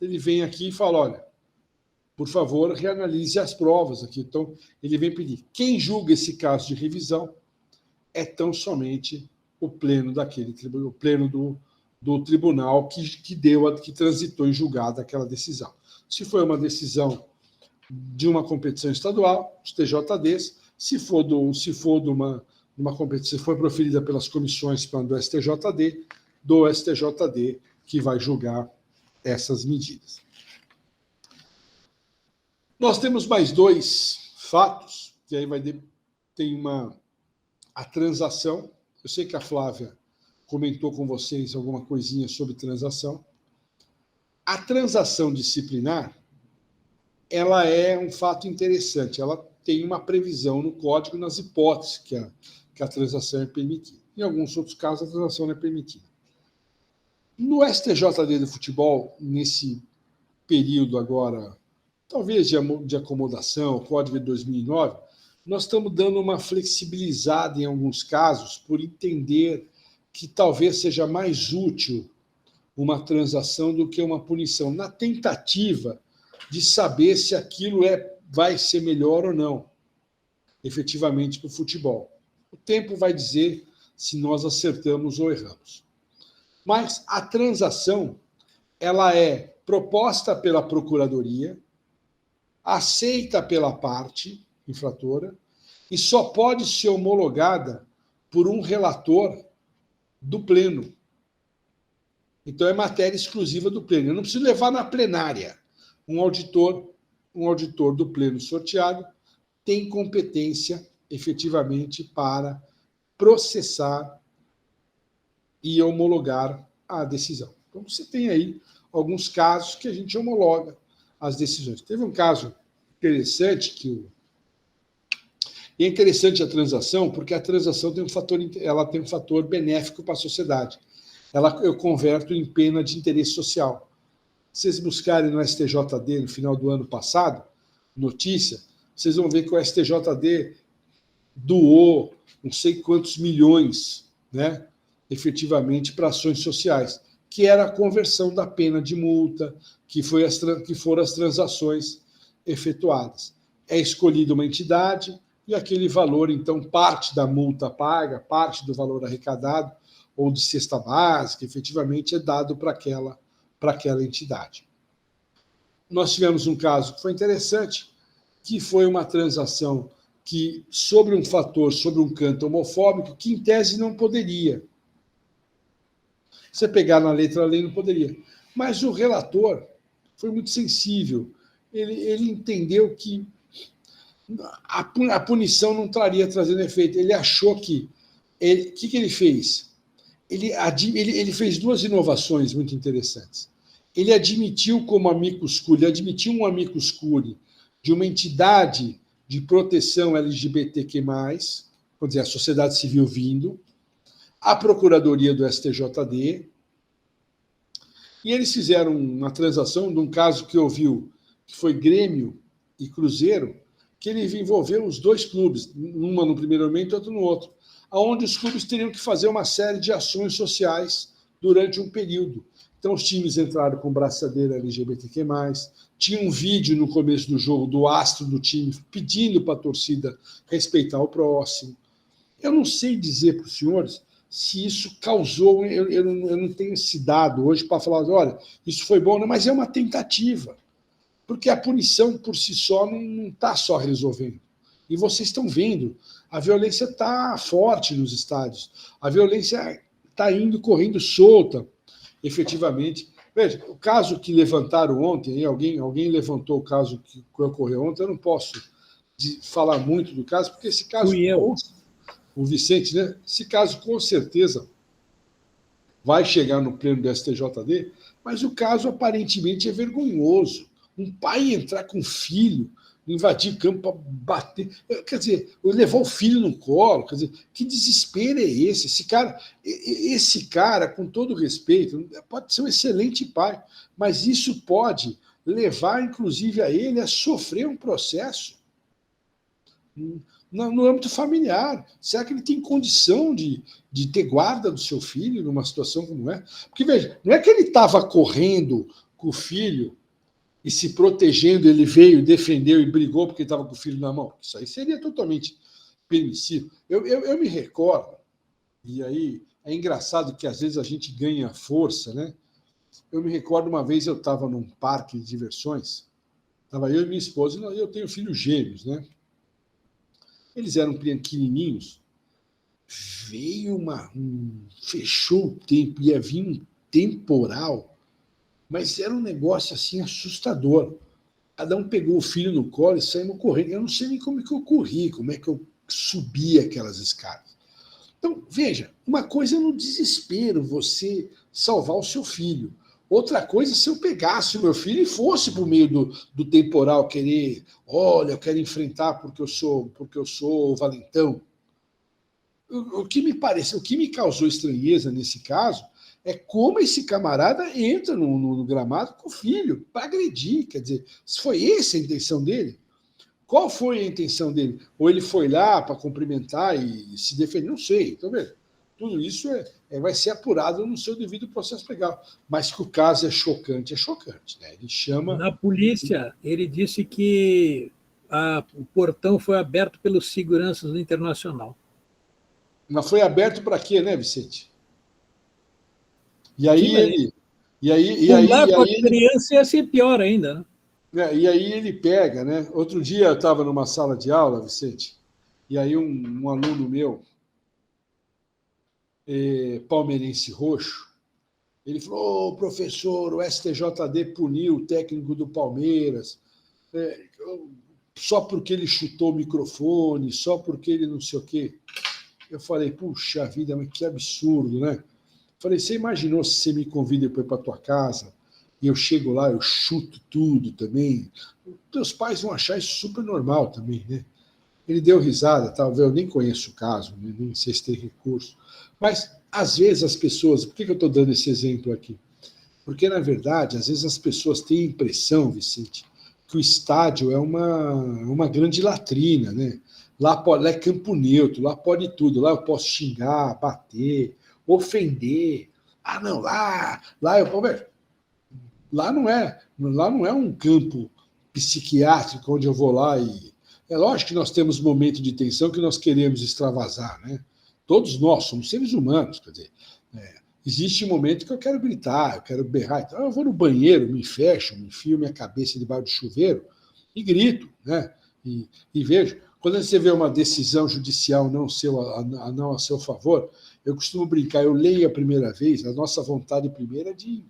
Ele vem aqui e fala, olha, por favor, reanalise as provas aqui. Então, ele vem pedir. Quem julga esse caso de revisão é tão somente o pleno daquele tribunal, o pleno do tribunal que transitou em julgado aquela decisão. Se foi uma decisão de uma competição estadual, os TJDs, se for de uma competição, se for proferida pelas comissões do STJD, que vai julgar essas medidas. Nós temos mais 2 fatos, que aí tem a transação. Eu sei que a Flávia comentou com vocês alguma coisinha sobre transação. A transação disciplinar, ela é um fato interessante. Ela tem uma previsão no Código nas hipóteses que a transação é permitida. Em alguns outros casos, a transação não é permitida. No STJD do futebol, nesse período agora, talvez de acomodação, o Código de 2009, nós estamos dando uma flexibilizada em alguns casos por entender que talvez seja mais útil uma transação do que uma punição, na tentativa de saber se aquilo vai ser melhor ou não, efetivamente, para o futebol. O tempo vai dizer se nós acertamos ou erramos. Mas a transação, ela é proposta pela Procuradoria, aceita pela parte infratora e só pode ser homologada por um relator do pleno. Então, é matéria exclusiva do pleno. Eu não preciso levar na plenária. Um auditor do pleno sorteado tem competência, efetivamente, para processar e homologar a decisão. Então, você tem aí alguns casos que a gente homologa as decisões. Teve um caso interessante e é interessante a transação, porque a transação tem um fator benéfico para a sociedade. Eu converto em pena de interesse social. Se vocês buscarem no STJD no final do ano passado, notícia, vocês vão ver que o STJD doou não sei quantos milhões, né, efetivamente, para ações sociais, que era a conversão da pena de multa, que foram as transações efetuadas. É escolhida uma entidade e aquele valor, então, parte da multa paga, parte do valor arrecadado, ou de cesta básica, efetivamente é dado para aquela entidade. nós tivemos um caso que foi interessante, que foi uma transação que, sobre um fator, sobre um canto homofóbico, que em tese não poderia. Você pegar na letra da lei, não poderia. Mas o relator foi muito sensível. Ele entendeu que a punição não estaria trazendo efeito. Ele achou que... O que ele fez? Ele fez duas inovações muito interessantes. Ele admitiu como amicus curiae, admitiu um amicus curiae de uma entidade de proteção LGBTQ+, quer dizer, a sociedade civil vindo, a Procuradoria do STJD, e eles fizeram uma transação de um caso que ouviu, que foi Grêmio e Cruzeiro, que ele envolveu os dois clubes, uma no primeiro momento e outra no outro, onde os clubes teriam que fazer uma série de ações sociais durante um período. Então, os times entraram com braçadeira LGBTQ+, tinha um vídeo no começo do jogo do astro do time pedindo para a torcida respeitar o próximo. Eu não sei dizer para os senhores se isso causou... Eu não tenho esse dado hoje para falar, olha, isso foi bom, não, mas é uma tentativa. Porque a punição, por si só, não está só resolvendo. E vocês estão vendo, a violência está forte nos estádios. A violência está indo, correndo solta, efetivamente. Veja, o caso que levantaram ontem, alguém levantou o caso que ocorreu ontem, eu não posso falar muito do caso, porque esse caso... Fui eu. O Vicente, né? Esse caso, com certeza, vai chegar no pleno do STJD, mas o caso, aparentemente, é vergonhoso. Um pai entrar com o filho, invadir campo para bater... Quer dizer, levar o filho no colo, quer dizer, que desespero é esse? Esse cara, com todo respeito, pode ser um excelente pai, mas isso pode levar, inclusive, a ele a sofrer um processo no âmbito familiar. Será que ele tem condição de ter guarda do seu filho numa situação como é? Porque, veja, não é que ele estava correndo com o filho e se protegendo, ele veio, defendeu e brigou porque estava com o filho na mão. Isso aí seria totalmente permissível. Eu me recordo, e aí é engraçado que às vezes a gente ganha força, né? Eu me recordo uma vez eu estava num parque de diversões, estava eu e minha esposa, e eu tenho filhos gêmeos, né? Eles eram pequenininhos. Veio fechou o tempo, ia vir um temporal, mas era um negócio assim assustador. Cada um pegou o filho no colo e saímos correndo. Eu não sei nem como é que eu corri, como é que eu subi aquelas escadas. Então, veja, uma coisa é no desespero, você salvar o seu filho. Outra coisa é se eu pegasse o meu filho e fosse para o meio do temporal querer, olha, eu quero enfrentar porque eu sou o valentão. O que me causou estranheza nesse caso é como esse camarada entra no gramado com o filho para agredir. Quer dizer, se foi essa a intenção dele, qual foi a intenção dele? Ou ele foi lá para cumprimentar e se defender? Não sei. Então, veja, tudo isso vai ser apurado no seu devido processo legal. Mas que o caso é chocante, né? Ele chama... Na polícia, ele disse que o portão foi aberto pelos seguranças do Internacional. Mas foi aberto para quê, né, Vicente? E aí com a criança ia ser pior ainda, né? E aí ele pega, né? Outro dia eu estava numa sala de aula, Vicente, e aí um aluno meu, palmeirense roxo, ele falou, professor, o STJD puniu o técnico do Palmeiras, só porque ele chutou o microfone, só porque ele não sei o quê. Eu falei, puxa vida, mas que absurdo, né? Falei, você imaginou se você me convida depois para tua casa e eu chego lá, eu chuto tudo também? Teus pais vão achar isso super normal também, né? Ele deu risada, talvez eu nem conheço o caso, nem sei se tem recurso. Mas, às vezes, as pessoas... Por que eu estou dando esse exemplo aqui? Porque, na verdade, às vezes as pessoas têm a impressão, Vicente, que o estádio é uma grande latrina, né? Lá é campo neutro, lá pode tudo. Lá eu posso xingar, bater, ofender. Ah, não, lá não é um campo psiquiátrico onde eu vou lá e... É lógico que nós temos momentos de tensão que nós queremos extravasar, né? Todos nós somos seres humanos, quer dizer, Existe um momento que eu quero gritar, eu quero berrar. Então, eu vou no banheiro, me fecho, me enfio minha cabeça debaixo do chuveiro e grito, né? E vejo. Quando você vê uma decisão judicial não a seu favor, eu costumo brincar, eu leio a primeira vez, a nossa vontade primeira é de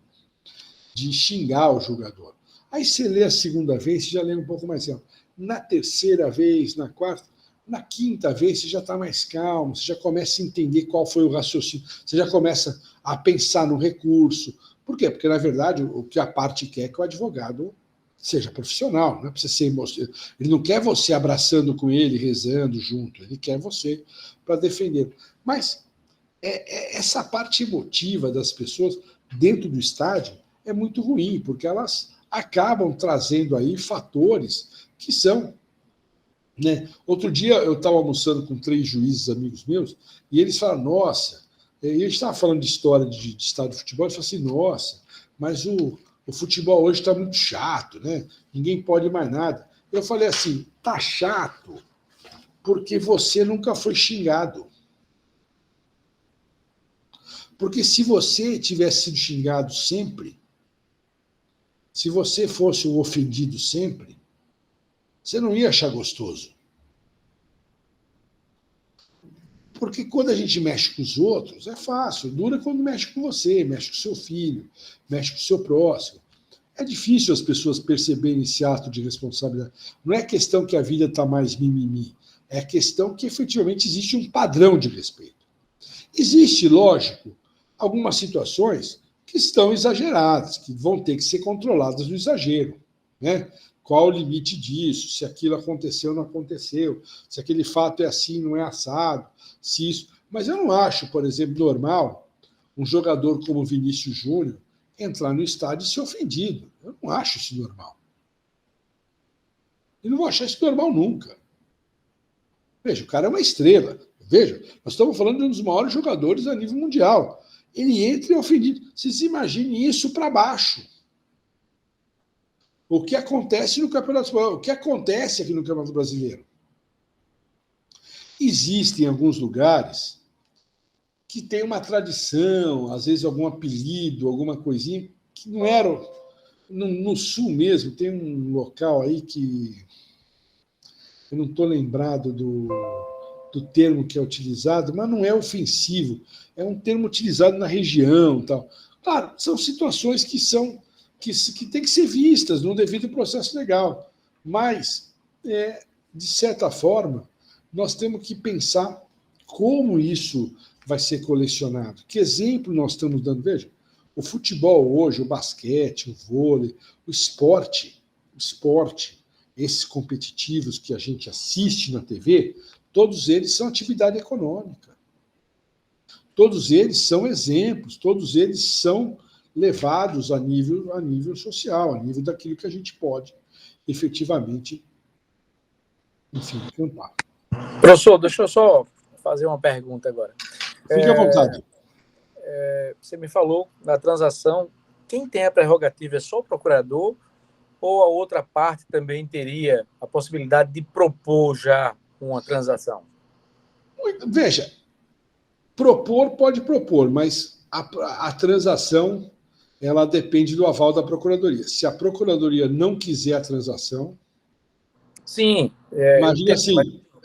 xingar o julgador. Aí você lê a segunda vez, você já lê um pouco mais tempo. Na terceira vez, na quarta, na quinta vez, você já está mais calmo, você já começa a entender qual foi o raciocínio, você já começa a pensar no recurso. Por quê? Porque, na verdade, o que a parte quer é que o advogado seja profissional, não é para ser emocionado. Ele não quer você abraçando com ele, rezando junto, ele quer você para defender. Mas essa parte emotiva das pessoas dentro do estádio é muito ruim, porque elas acabam trazendo aí fatores que são... Né? Outro dia eu estava almoçando com 3 juízes amigos meus e eles falaram, nossa, e a gente estava falando de história de estádio de futebol, eles falaram assim, nossa, mas o futebol hoje está muito chato, né? Ninguém pode mais nada. Eu falei assim, tá chato porque você nunca foi xingado. Porque se você tivesse sido xingado sempre, se você fosse o ofendido sempre, você não ia achar gostoso. Porque quando a gente mexe com os outros, é fácil. Dura quando mexe com você, mexe com seu filho, mexe com o seu próximo. É difícil as pessoas perceberem esse ato de responsabilidade. Não é questão que a vida está mais mimimi. É questão que efetivamente existe um padrão de respeito. Existe, lógico, algumas situações que estão exageradas, que vão ter que ser controladas no exagero, né? Qual o limite disso, se aquilo aconteceu ou não aconteceu, se aquele fato é assim, não é assado, se isso... Mas eu não acho, por exemplo, normal um jogador como Vinícius Júnior entrar no estádio e ser ofendido. Eu não acho isso normal. E não vou achar isso normal nunca. Veja, o cara é uma estrela. Veja, nós estamos falando de um dos maiores jogadores a nível mundial. Ele entra e é ofendido. Vocês imaginem isso para baixo. O que acontece no Campeonato Espanhol? O que acontece aqui no Campeonato Brasileiro? Existem alguns lugares que tem uma tradição, às vezes algum apelido, alguma coisinha, que não era... No Sul mesmo, tem um local aí que... Eu não estou lembrado do termo que é utilizado, mas não é ofensivo. É um termo utilizado na região. Tal. Claro, são situações que têm que ser vistas no devido processo legal. Mas, de certa forma, nós temos que pensar como isso vai ser colecionado. Que exemplo nós estamos dando? Veja, o futebol hoje, o basquete, o vôlei, o esporte, esses competitivos que a gente assiste na TV, todos eles são atividade econômica. Todos eles são exemplos, todos eles são levados a nível social, a nível daquilo que a gente pode efetivamente, enfim, cantar. Professor, deixa eu só fazer uma pergunta agora. Fique à vontade. Você me falou na transação, quem tem a prerrogativa é só o procurador ou a outra parte também teria a possibilidade de propor já uma transação? Veja, propor pode propor, mas a transação ela depende do aval da Procuradoria. Se a Procuradoria não quiser a transação... Sim.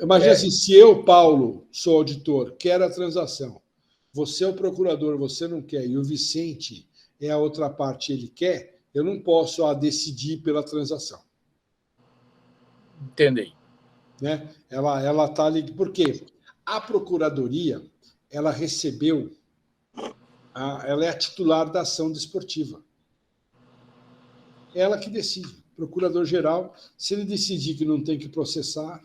Imagina assim, se eu, Paulo, sou auditor, quero a transação, você é o procurador, você não quer, e o Vicente é a outra parte, ele quer, eu não posso decidir pela transação. Entendi. Né? Ela está ali... Por quê? A Procuradoria, ela recebeu... ela é a titular da ação desportiva. Ela que decide. Procurador-geral, se ele decidir que não tem que processar,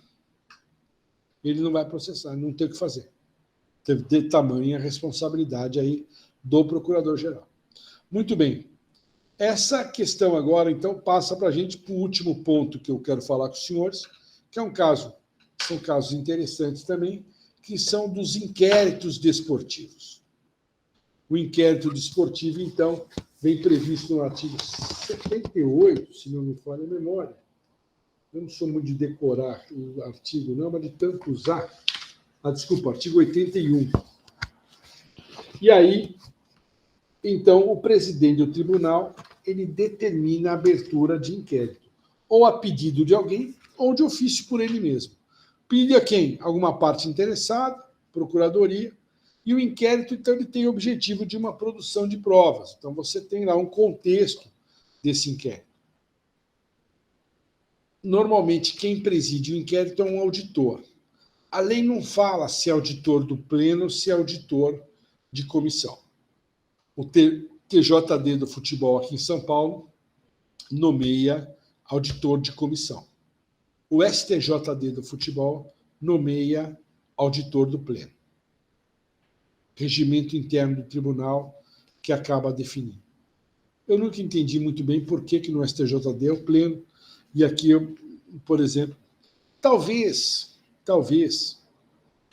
ele não vai processar, não tem o que fazer. De tamanha responsabilidade aí do procurador-geral. Muito bem. Essa questão agora, então, passa para a gente para o último ponto que eu quero falar com os senhores, que é são casos interessantes também, que são dos inquéritos desportivos. O inquérito desportivo, então, vem previsto no artigo 78, se não me falha a memória. Eu não sou muito de decorar o artigo, não, mas de tanto usar. Desculpa, artigo 81. E aí, Então, o presidente do tribunal ele determina a abertura de inquérito, ou a pedido de alguém, ou de ofício por ele mesmo. Pede a quem? Alguma parte interessada, procuradoria, e o inquérito, então, ele tem o objetivo de uma produção de provas. Então, você tem lá um contexto desse inquérito. Normalmente, quem preside o inquérito é um auditor. A lei não fala se é auditor do pleno ou se é auditor de comissão. O TJD do futebol aqui em São Paulo nomeia auditor de comissão. O STJD do futebol nomeia auditor do pleno. Regimento interno do tribunal que acaba definindo. Eu nunca entendi muito bem por que no STJD é o pleno, e aqui, por exemplo, talvez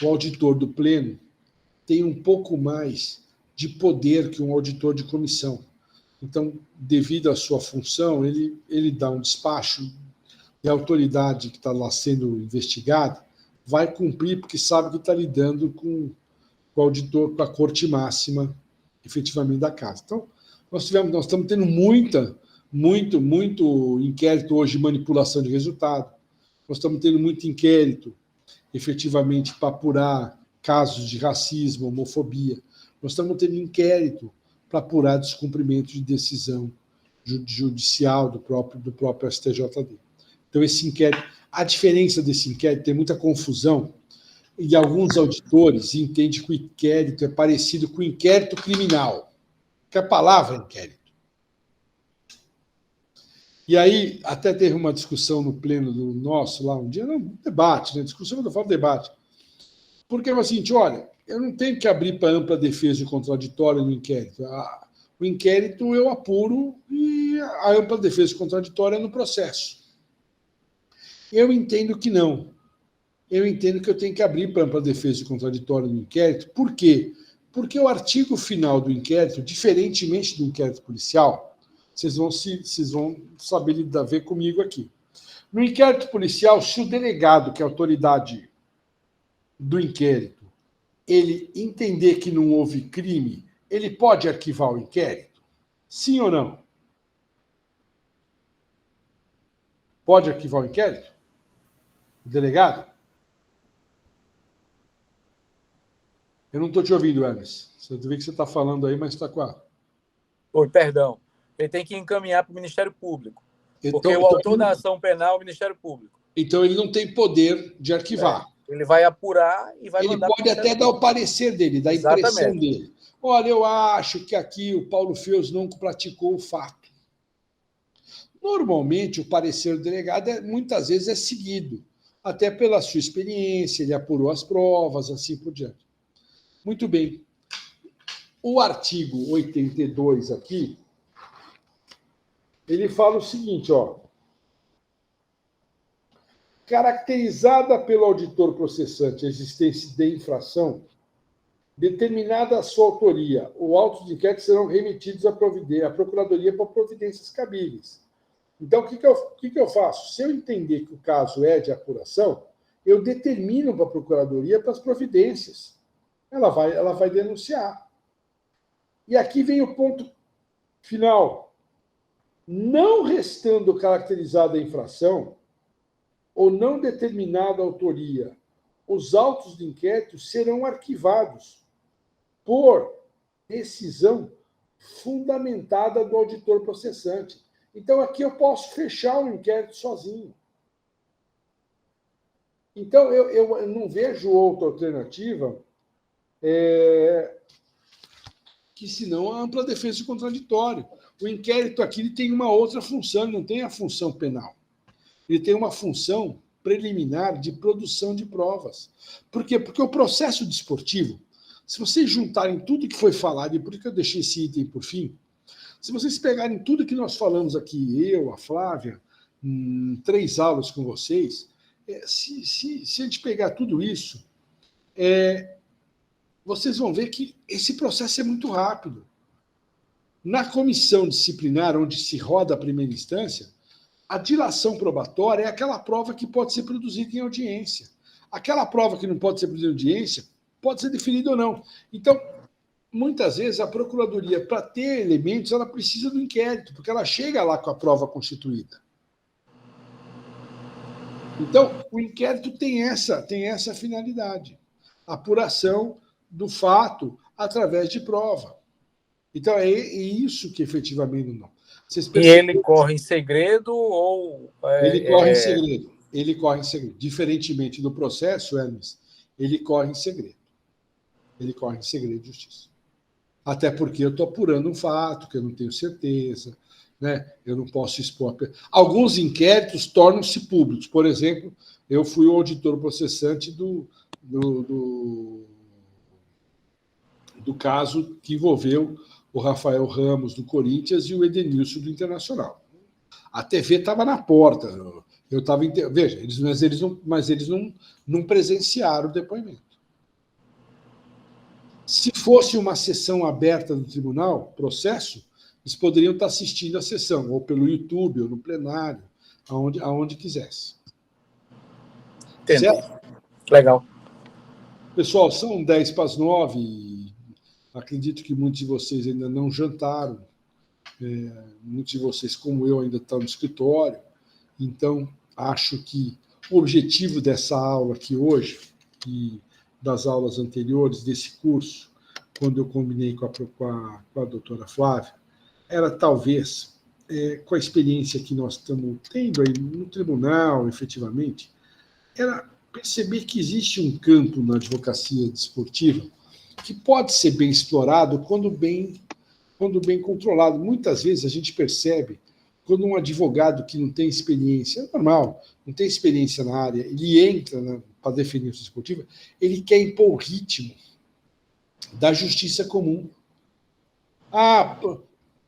o auditor do pleno tenha um pouco mais de poder que um auditor de comissão. Então, devido à sua função, ele dá um despacho e a autoridade que está lá sendo investigada vai cumprir, porque sabe que está lidando com o auditor, com a corte máxima, efetivamente, da casa. Então, nós estamos tendo muito inquérito hoje de manipulação de resultado. Nós estamos tendo muito inquérito, efetivamente, para apurar casos de racismo, homofobia. Nós estamos tendo inquérito para apurar descumprimento de decisão judicial do próprio STJD. Então, esse inquérito, a diferença desse inquérito, tem muita confusão, e alguns auditores entendem que o inquérito é parecido com o inquérito criminal, que é a palavra inquérito. E aí, até teve uma discussão no pleno do nosso, lá um dia, não, debate, né? Discussão, quando eu falo debate. Porque é o seguinte, olha, eu não tenho que abrir para ampla defesa e contraditória no inquérito. O inquérito eu apuro e a ampla defesa e contraditória é no processo. Eu entendo que não. Eu entendo que eu tenho que abrir para ampla defesa e contraditória no inquérito. Por quê? Porque o artigo final do inquérito, diferentemente do inquérito policial, vocês vão saber ver comigo aqui. No inquérito policial, se o delegado, que é a autoridade do inquérito, ele entender que não houve crime, ele pode arquivar o inquérito? Sim ou não? Pode arquivar o inquérito? O delegado? Eu não estou te ouvindo, Hermes. Você vê que você está falando aí, mas está com a... Oi, perdão. Ele tem que encaminhar para o Ministério Público. Porque o autor da ação penal é o Ministério Público. Então, ele não tem poder de arquivar. Ele vai apurar e vai mandar. Ele pode até dar o parecer dele, dar a impressão dele. Olha, eu acho que aqui o Paulo Feus não praticou o fato. Normalmente, o parecer do delegado, muitas vezes, é seguido, até pela sua experiência, ele apurou as provas, assim por diante. Muito bem. O artigo 82 aqui, ele fala o seguinte, ó. Caracterizada pelo auditor processante a existência de infração, determinada a sua autoria, os autos de inquérito serão remetidos à Procuradoria para providências cabíveis. Então, o que eu faço? Se eu entender que o caso é de apuração, eu determino para a Procuradoria para as providências. Ela vai denunciar. E aqui vem o ponto final. Não restando caracterizada a infração, ou não determinada a autoria, os autos de inquérito serão arquivados por decisão fundamentada do auditor processante. Então, aqui eu posso fechar o inquérito sozinho. Então, eu não vejo outra alternativa que senão a ampla defesa de contraditório. O inquérito aqui ele tem uma outra função, não tem a função penal. Ele tem uma função preliminar de produção de provas. Por quê? Porque o processo desportivo, se vocês juntarem tudo que foi falado, e por isso que eu deixei esse item por fim, se vocês pegarem tudo que nós falamos aqui, eu, a Flávia, 3 aulas com vocês, se a gente pegar tudo isso, vocês vão ver que esse processo é muito rápido. Na comissão disciplinar, onde se roda a primeira instância, a dilação probatória é aquela prova que pode ser produzida em audiência. Aquela prova que não pode ser produzida em audiência pode ser definida ou não. Então, muitas vezes, a Procuradoria, para ter elementos, ela precisa do inquérito, porque ela chega lá com a prova constituída. Então, o inquérito tem essa finalidade, apuração do fato através de prova. Então, é isso que efetivamente não. E ele corre em segredo ou... Ele corre em segredo. Ele corre em segredo. Diferentemente do processo, Hermes, ele corre em segredo. Ele corre em segredo de justiça. Até porque eu estou apurando um fato que eu não tenho certeza, né? Eu não posso expor. Alguns inquéritos tornam-se públicos. Por exemplo, eu fui o auditor processante do caso que envolveu o Rafael Ramos, do Corinthians, e o Edenilson, do Internacional. A TV estava na porta. Eu estava... Veja, mas eles não presenciaram o depoimento. Se fosse uma sessão aberta do tribunal, processo, eles poderiam estar assistindo a sessão, ou pelo YouTube, ou no plenário, aonde quisesse. Entendi. Certo? Legal. Pessoal, são 10:09 e acredito que muitos de vocês ainda não jantaram. Muitos de vocês, como eu, ainda estão no escritório. Então, acho que o objetivo dessa aula aqui hoje, e das aulas anteriores desse curso, quando eu combinei com a doutora Flávia, era talvez, com a experiência que nós estamos tendo aí no tribunal, efetivamente, era perceber que existe um campo na advocacia desportiva que pode ser bem explorado quando bem controlado. Muitas vezes a gente percebe quando um advogado que não tem experiência, é normal, não tem experiência na área, ele entra para defender a justiça esportiva, ele quer impor o ritmo da justiça comum.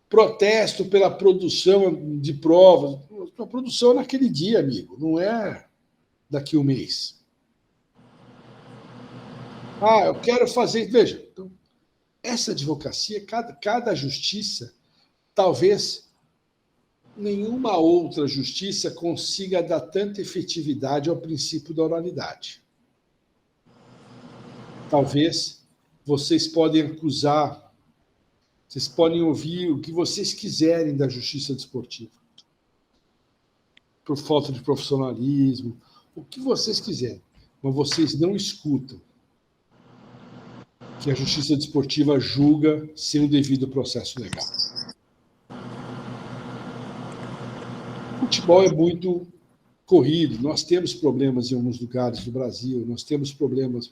Protesto pela produção de provas. A produção é naquele dia, amigo, não é daqui a um mês. Eu quero fazer... Veja, então, essa advocacia, cada justiça, talvez nenhuma outra justiça consiga dar tanta efetividade ao princípio da oralidade. Talvez vocês podem acusar, vocês podem ouvir o que vocês quiserem da justiça desportiva, por falta de profissionalismo, o que vocês quiserem, mas vocês não escutam que a justiça desportiva julga sem o devido processo legal. O futebol é muito corrido, nós temos problemas em alguns lugares do Brasil, nós temos problemas...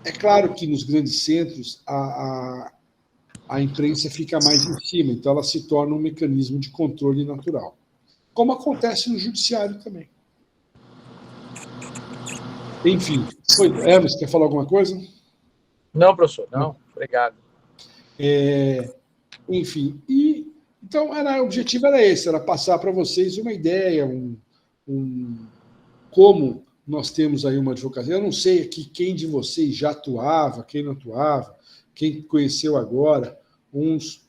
É claro que nos grandes centros a imprensa fica mais em cima, então ela se torna um mecanismo de controle natural, como acontece no judiciário também. Enfim, Hermes, quer falar alguma coisa? Não, professor, não. Obrigado. Enfim, então o objetivo era esse, era passar para vocês uma ideia, como nós temos aí uma advocacia. Eu não sei aqui quem de vocês já atuava, quem não atuava, quem conheceu agora, uns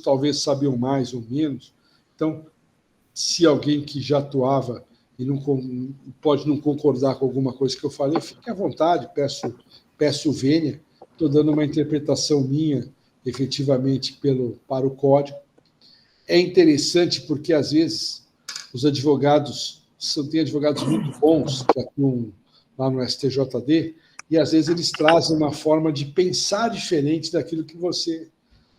talvez sabiam mais ou menos. Então, se alguém que já atuava e pode não concordar com alguma coisa que eu falei, fique à vontade, peço vênia, estou dando uma interpretação minha, efetivamente, para o código. É interessante porque, às vezes, os advogados, tem advogados muito bons que atuam lá no STJD, e, às vezes, eles trazem uma forma de pensar diferente daquilo que você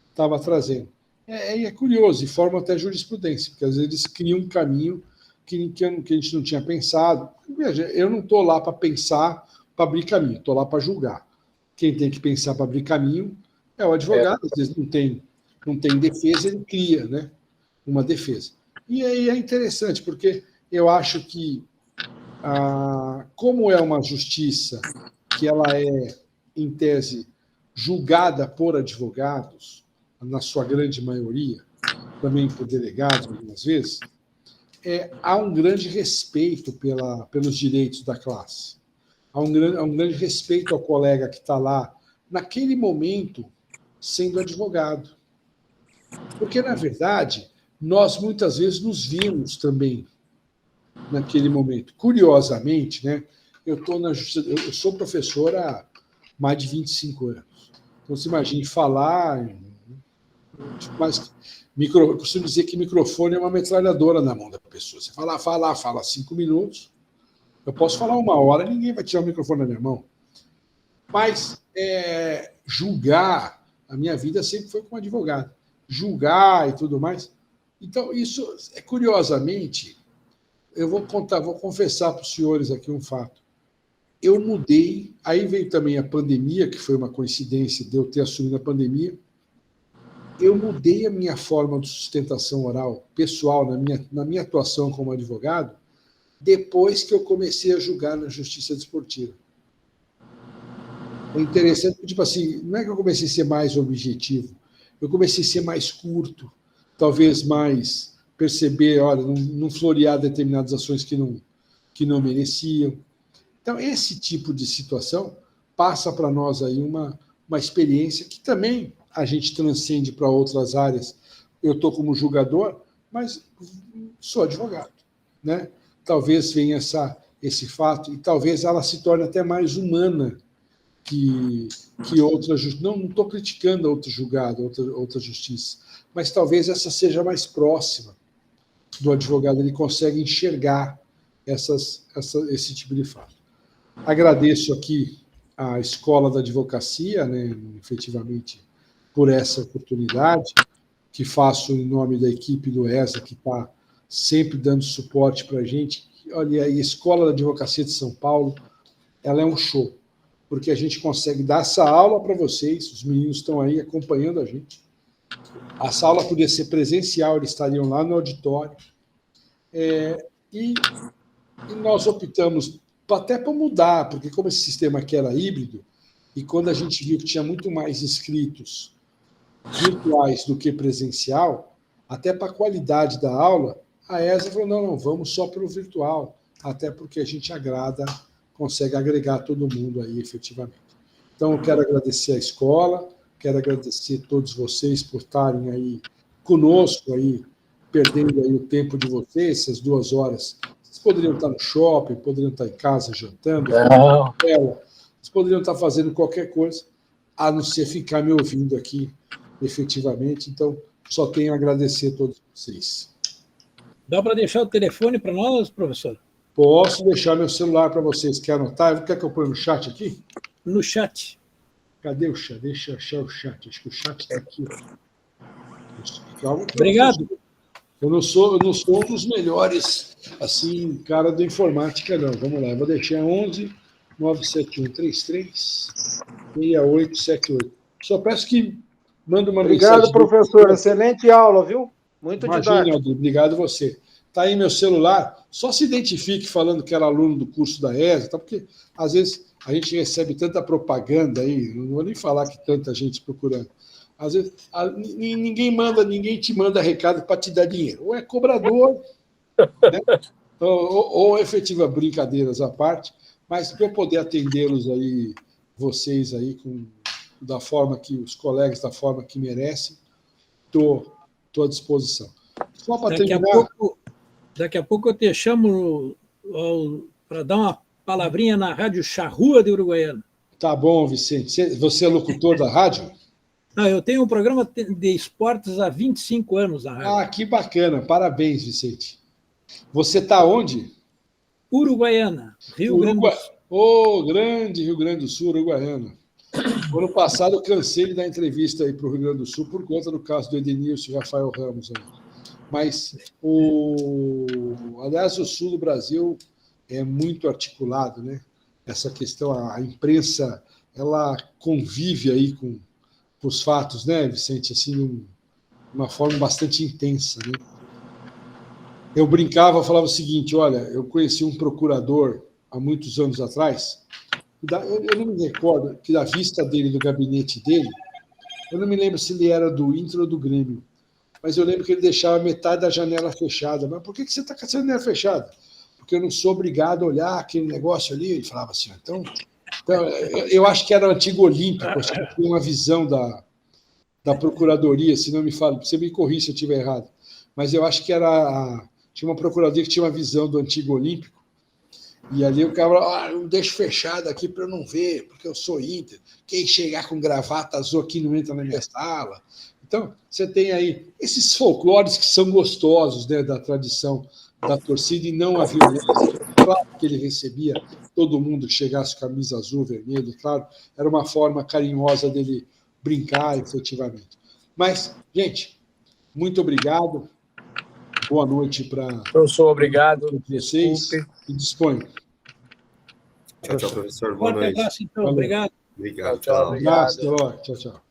estava trazendo. É curioso, e formam até jurisprudência, porque, às vezes, eles criam um caminho que a gente não tinha pensado. Veja, eu não estou lá para pensar, para abrir caminho, estou lá para julgar. Quem tem que pensar para abrir caminho é o advogado, às vezes não tem defesa, ele cria, né, uma defesa. E aí é interessante, porque eu acho que, como é uma justiça que ela é, em tese, julgada por advogados, na sua grande maioria, também por delegados, algumas vezes, há um grande respeito pelos direitos da classe. Há um grande respeito ao colega que está lá, naquele momento, sendo advogado. Porque, na verdade, nós muitas vezes nos vimos também naquele momento. Curiosamente, né, eu sou professor há mais de 25 anos. Então, você imagine falar, mas eu costumo dizer que microfone é uma metralhadora na mão da pessoa. Você fala 5 minutos, eu posso falar 1 hora, ninguém vai tirar o microfone da minha mão. Mas julgar, a minha vida sempre foi como advogado. Julgar e tudo mais. Então, isso, curiosamente, eu vou confessar para os senhores aqui um fato. Eu mudei, aí veio também a pandemia, que foi uma coincidência de eu ter assumido a pandemia. Eu mudei a minha forma de sustentação oral pessoal na minha atuação como advogado depois que eu comecei a julgar na justiça desportiva. É interessante, tipo assim, não é que eu comecei a ser mais objetivo, eu comecei a ser mais curto, talvez mais perceber, olha, não florear determinadas ações que não mereciam. Então, esse tipo de situação passa para nós aí uma experiência que também a gente transcende para outras áreas. Eu estou como julgador, mas sou advogado, né? Talvez venha esse fato, e talvez ela se torne até mais humana que outra justiça. Não estou criticando a outra julgada, outra justiça, mas talvez essa seja mais próxima do advogado, ele consegue enxergar esse tipo de fato. Agradeço aqui à Escola da Advocacia, né, efetivamente, por essa oportunidade, que faço em nome da equipe do ESA, que está sempre dando suporte para a gente. Olha, a Escola da Advocacia de São Paulo, ela é um show, porque a gente consegue dar essa aula para vocês, os meninos estão aí acompanhando a gente. Essa aula podia ser presencial, eles estariam lá no auditório. E nós optamos até para mudar, porque como esse sistema aqui era híbrido, e quando a gente viu que tinha muito mais inscritos virtuais do que presencial, até para a qualidade da aula, a ESA falou, não, vamos só para o virtual, até porque a gente consegue agregar todo mundo aí, efetivamente. Então, eu quero agradecer a escola, quero agradecer a todos vocês por estarem aí conosco, aí, perdendo aí o tempo de vocês, essas 2 horas. Vocês poderiam estar no shopping, poderiam estar em casa jantando, vocês poderiam estar fazendo qualquer coisa, a não ser ficar me ouvindo aqui, efetivamente. Então, só tenho a agradecer a todos vocês. Dá para deixar o telefone para nós, professor? Posso deixar meu celular para vocês. Quer anotar? Quer que eu ponha no chat aqui? No chat. Cadê o chat? Deixa eu achar o chat. Acho que o chat está aqui. Obrigado. Eu não sou um dos melhores, assim, cara da informática, não. Vamos lá, eu vou deixar 11 971 33 6878. Só peço que manda uma mensagem. Obrigado, professor. Excelente aula, viu? Muito didático. Obrigado você. Está aí meu celular. Só se identifique falando que era aluno do curso da ESA, tá? Porque às vezes a gente recebe tanta propaganda aí, não vou nem falar que tanta gente procurando. Às vezes ninguém te manda recado para te dar dinheiro. Ou é cobrador, né? ou efetiva, brincadeiras à parte, mas para eu poder atendê-los aí, vocês aí, da forma que os colegas, da forma que merecem, estou à disposição. Só para terminar. Daqui a pouco eu te chamo para dar uma palavrinha na Rádio Charrua de Uruguaiana. Tá bom, Vicente. Você é locutor da rádio? Não, eu tenho um programa de esportes há 25 anos na rádio. Ah, que bacana. Parabéns, Vicente. Você está onde? Uruguaiana, Rio Grande do Sul. Ô, grande Rio Grande do Sul, Uruguaiana. No ano passado eu cansei de dar entrevista aí para o Rio Grande do Sul por conta do caso do Edenilson e Rafael Ramos. Aí. Mas, aliás, o sul do Brasil é muito articulado, né? Essa questão, a imprensa, ela convive aí com os fatos, né, Vicente? Assim, de uma forma bastante intensa, né? Eu brincava, falava o seguinte, olha, eu conheci um procurador há muitos anos atrás, eu não me recordo que da vista dele, do gabinete dele, eu não me lembro se ele era do Inter ou do Grêmio, mas eu lembro que ele deixava metade da janela fechada. Mas por que você está com a janela fechada? Porque eu não sou obrigado a olhar aquele negócio ali. Ele falava assim, então eu acho que era o antigo Olímpico, acho que tinha uma visão da Procuradoria, se não me fala, você me corrija se eu estiver errado, mas eu acho que tinha uma Procuradoria que tinha uma visão do antigo Olímpico, E ali o cara, eu deixo fechado aqui para eu não ver, porque eu sou Inter. Quem chegar com gravata azul aqui não entra na minha sala. Então, você tem aí esses folclores que são gostosos, né, da tradição da torcida e não a violência. Claro que ele recebia todo mundo que chegasse com camisa azul, vermelho, claro, era uma forma carinhosa dele brincar efetivamente. Mas, gente, muito obrigado. Boa noite para Professor, obrigado. vocês. Desculpe. E disponha. Tchau, tchau, professor. Boa Forte noite. abraço, então. Valeu. Obrigado. Obrigado. Tchau, Tchau. obrigado. Abraço, até logo. Tchau, tchau.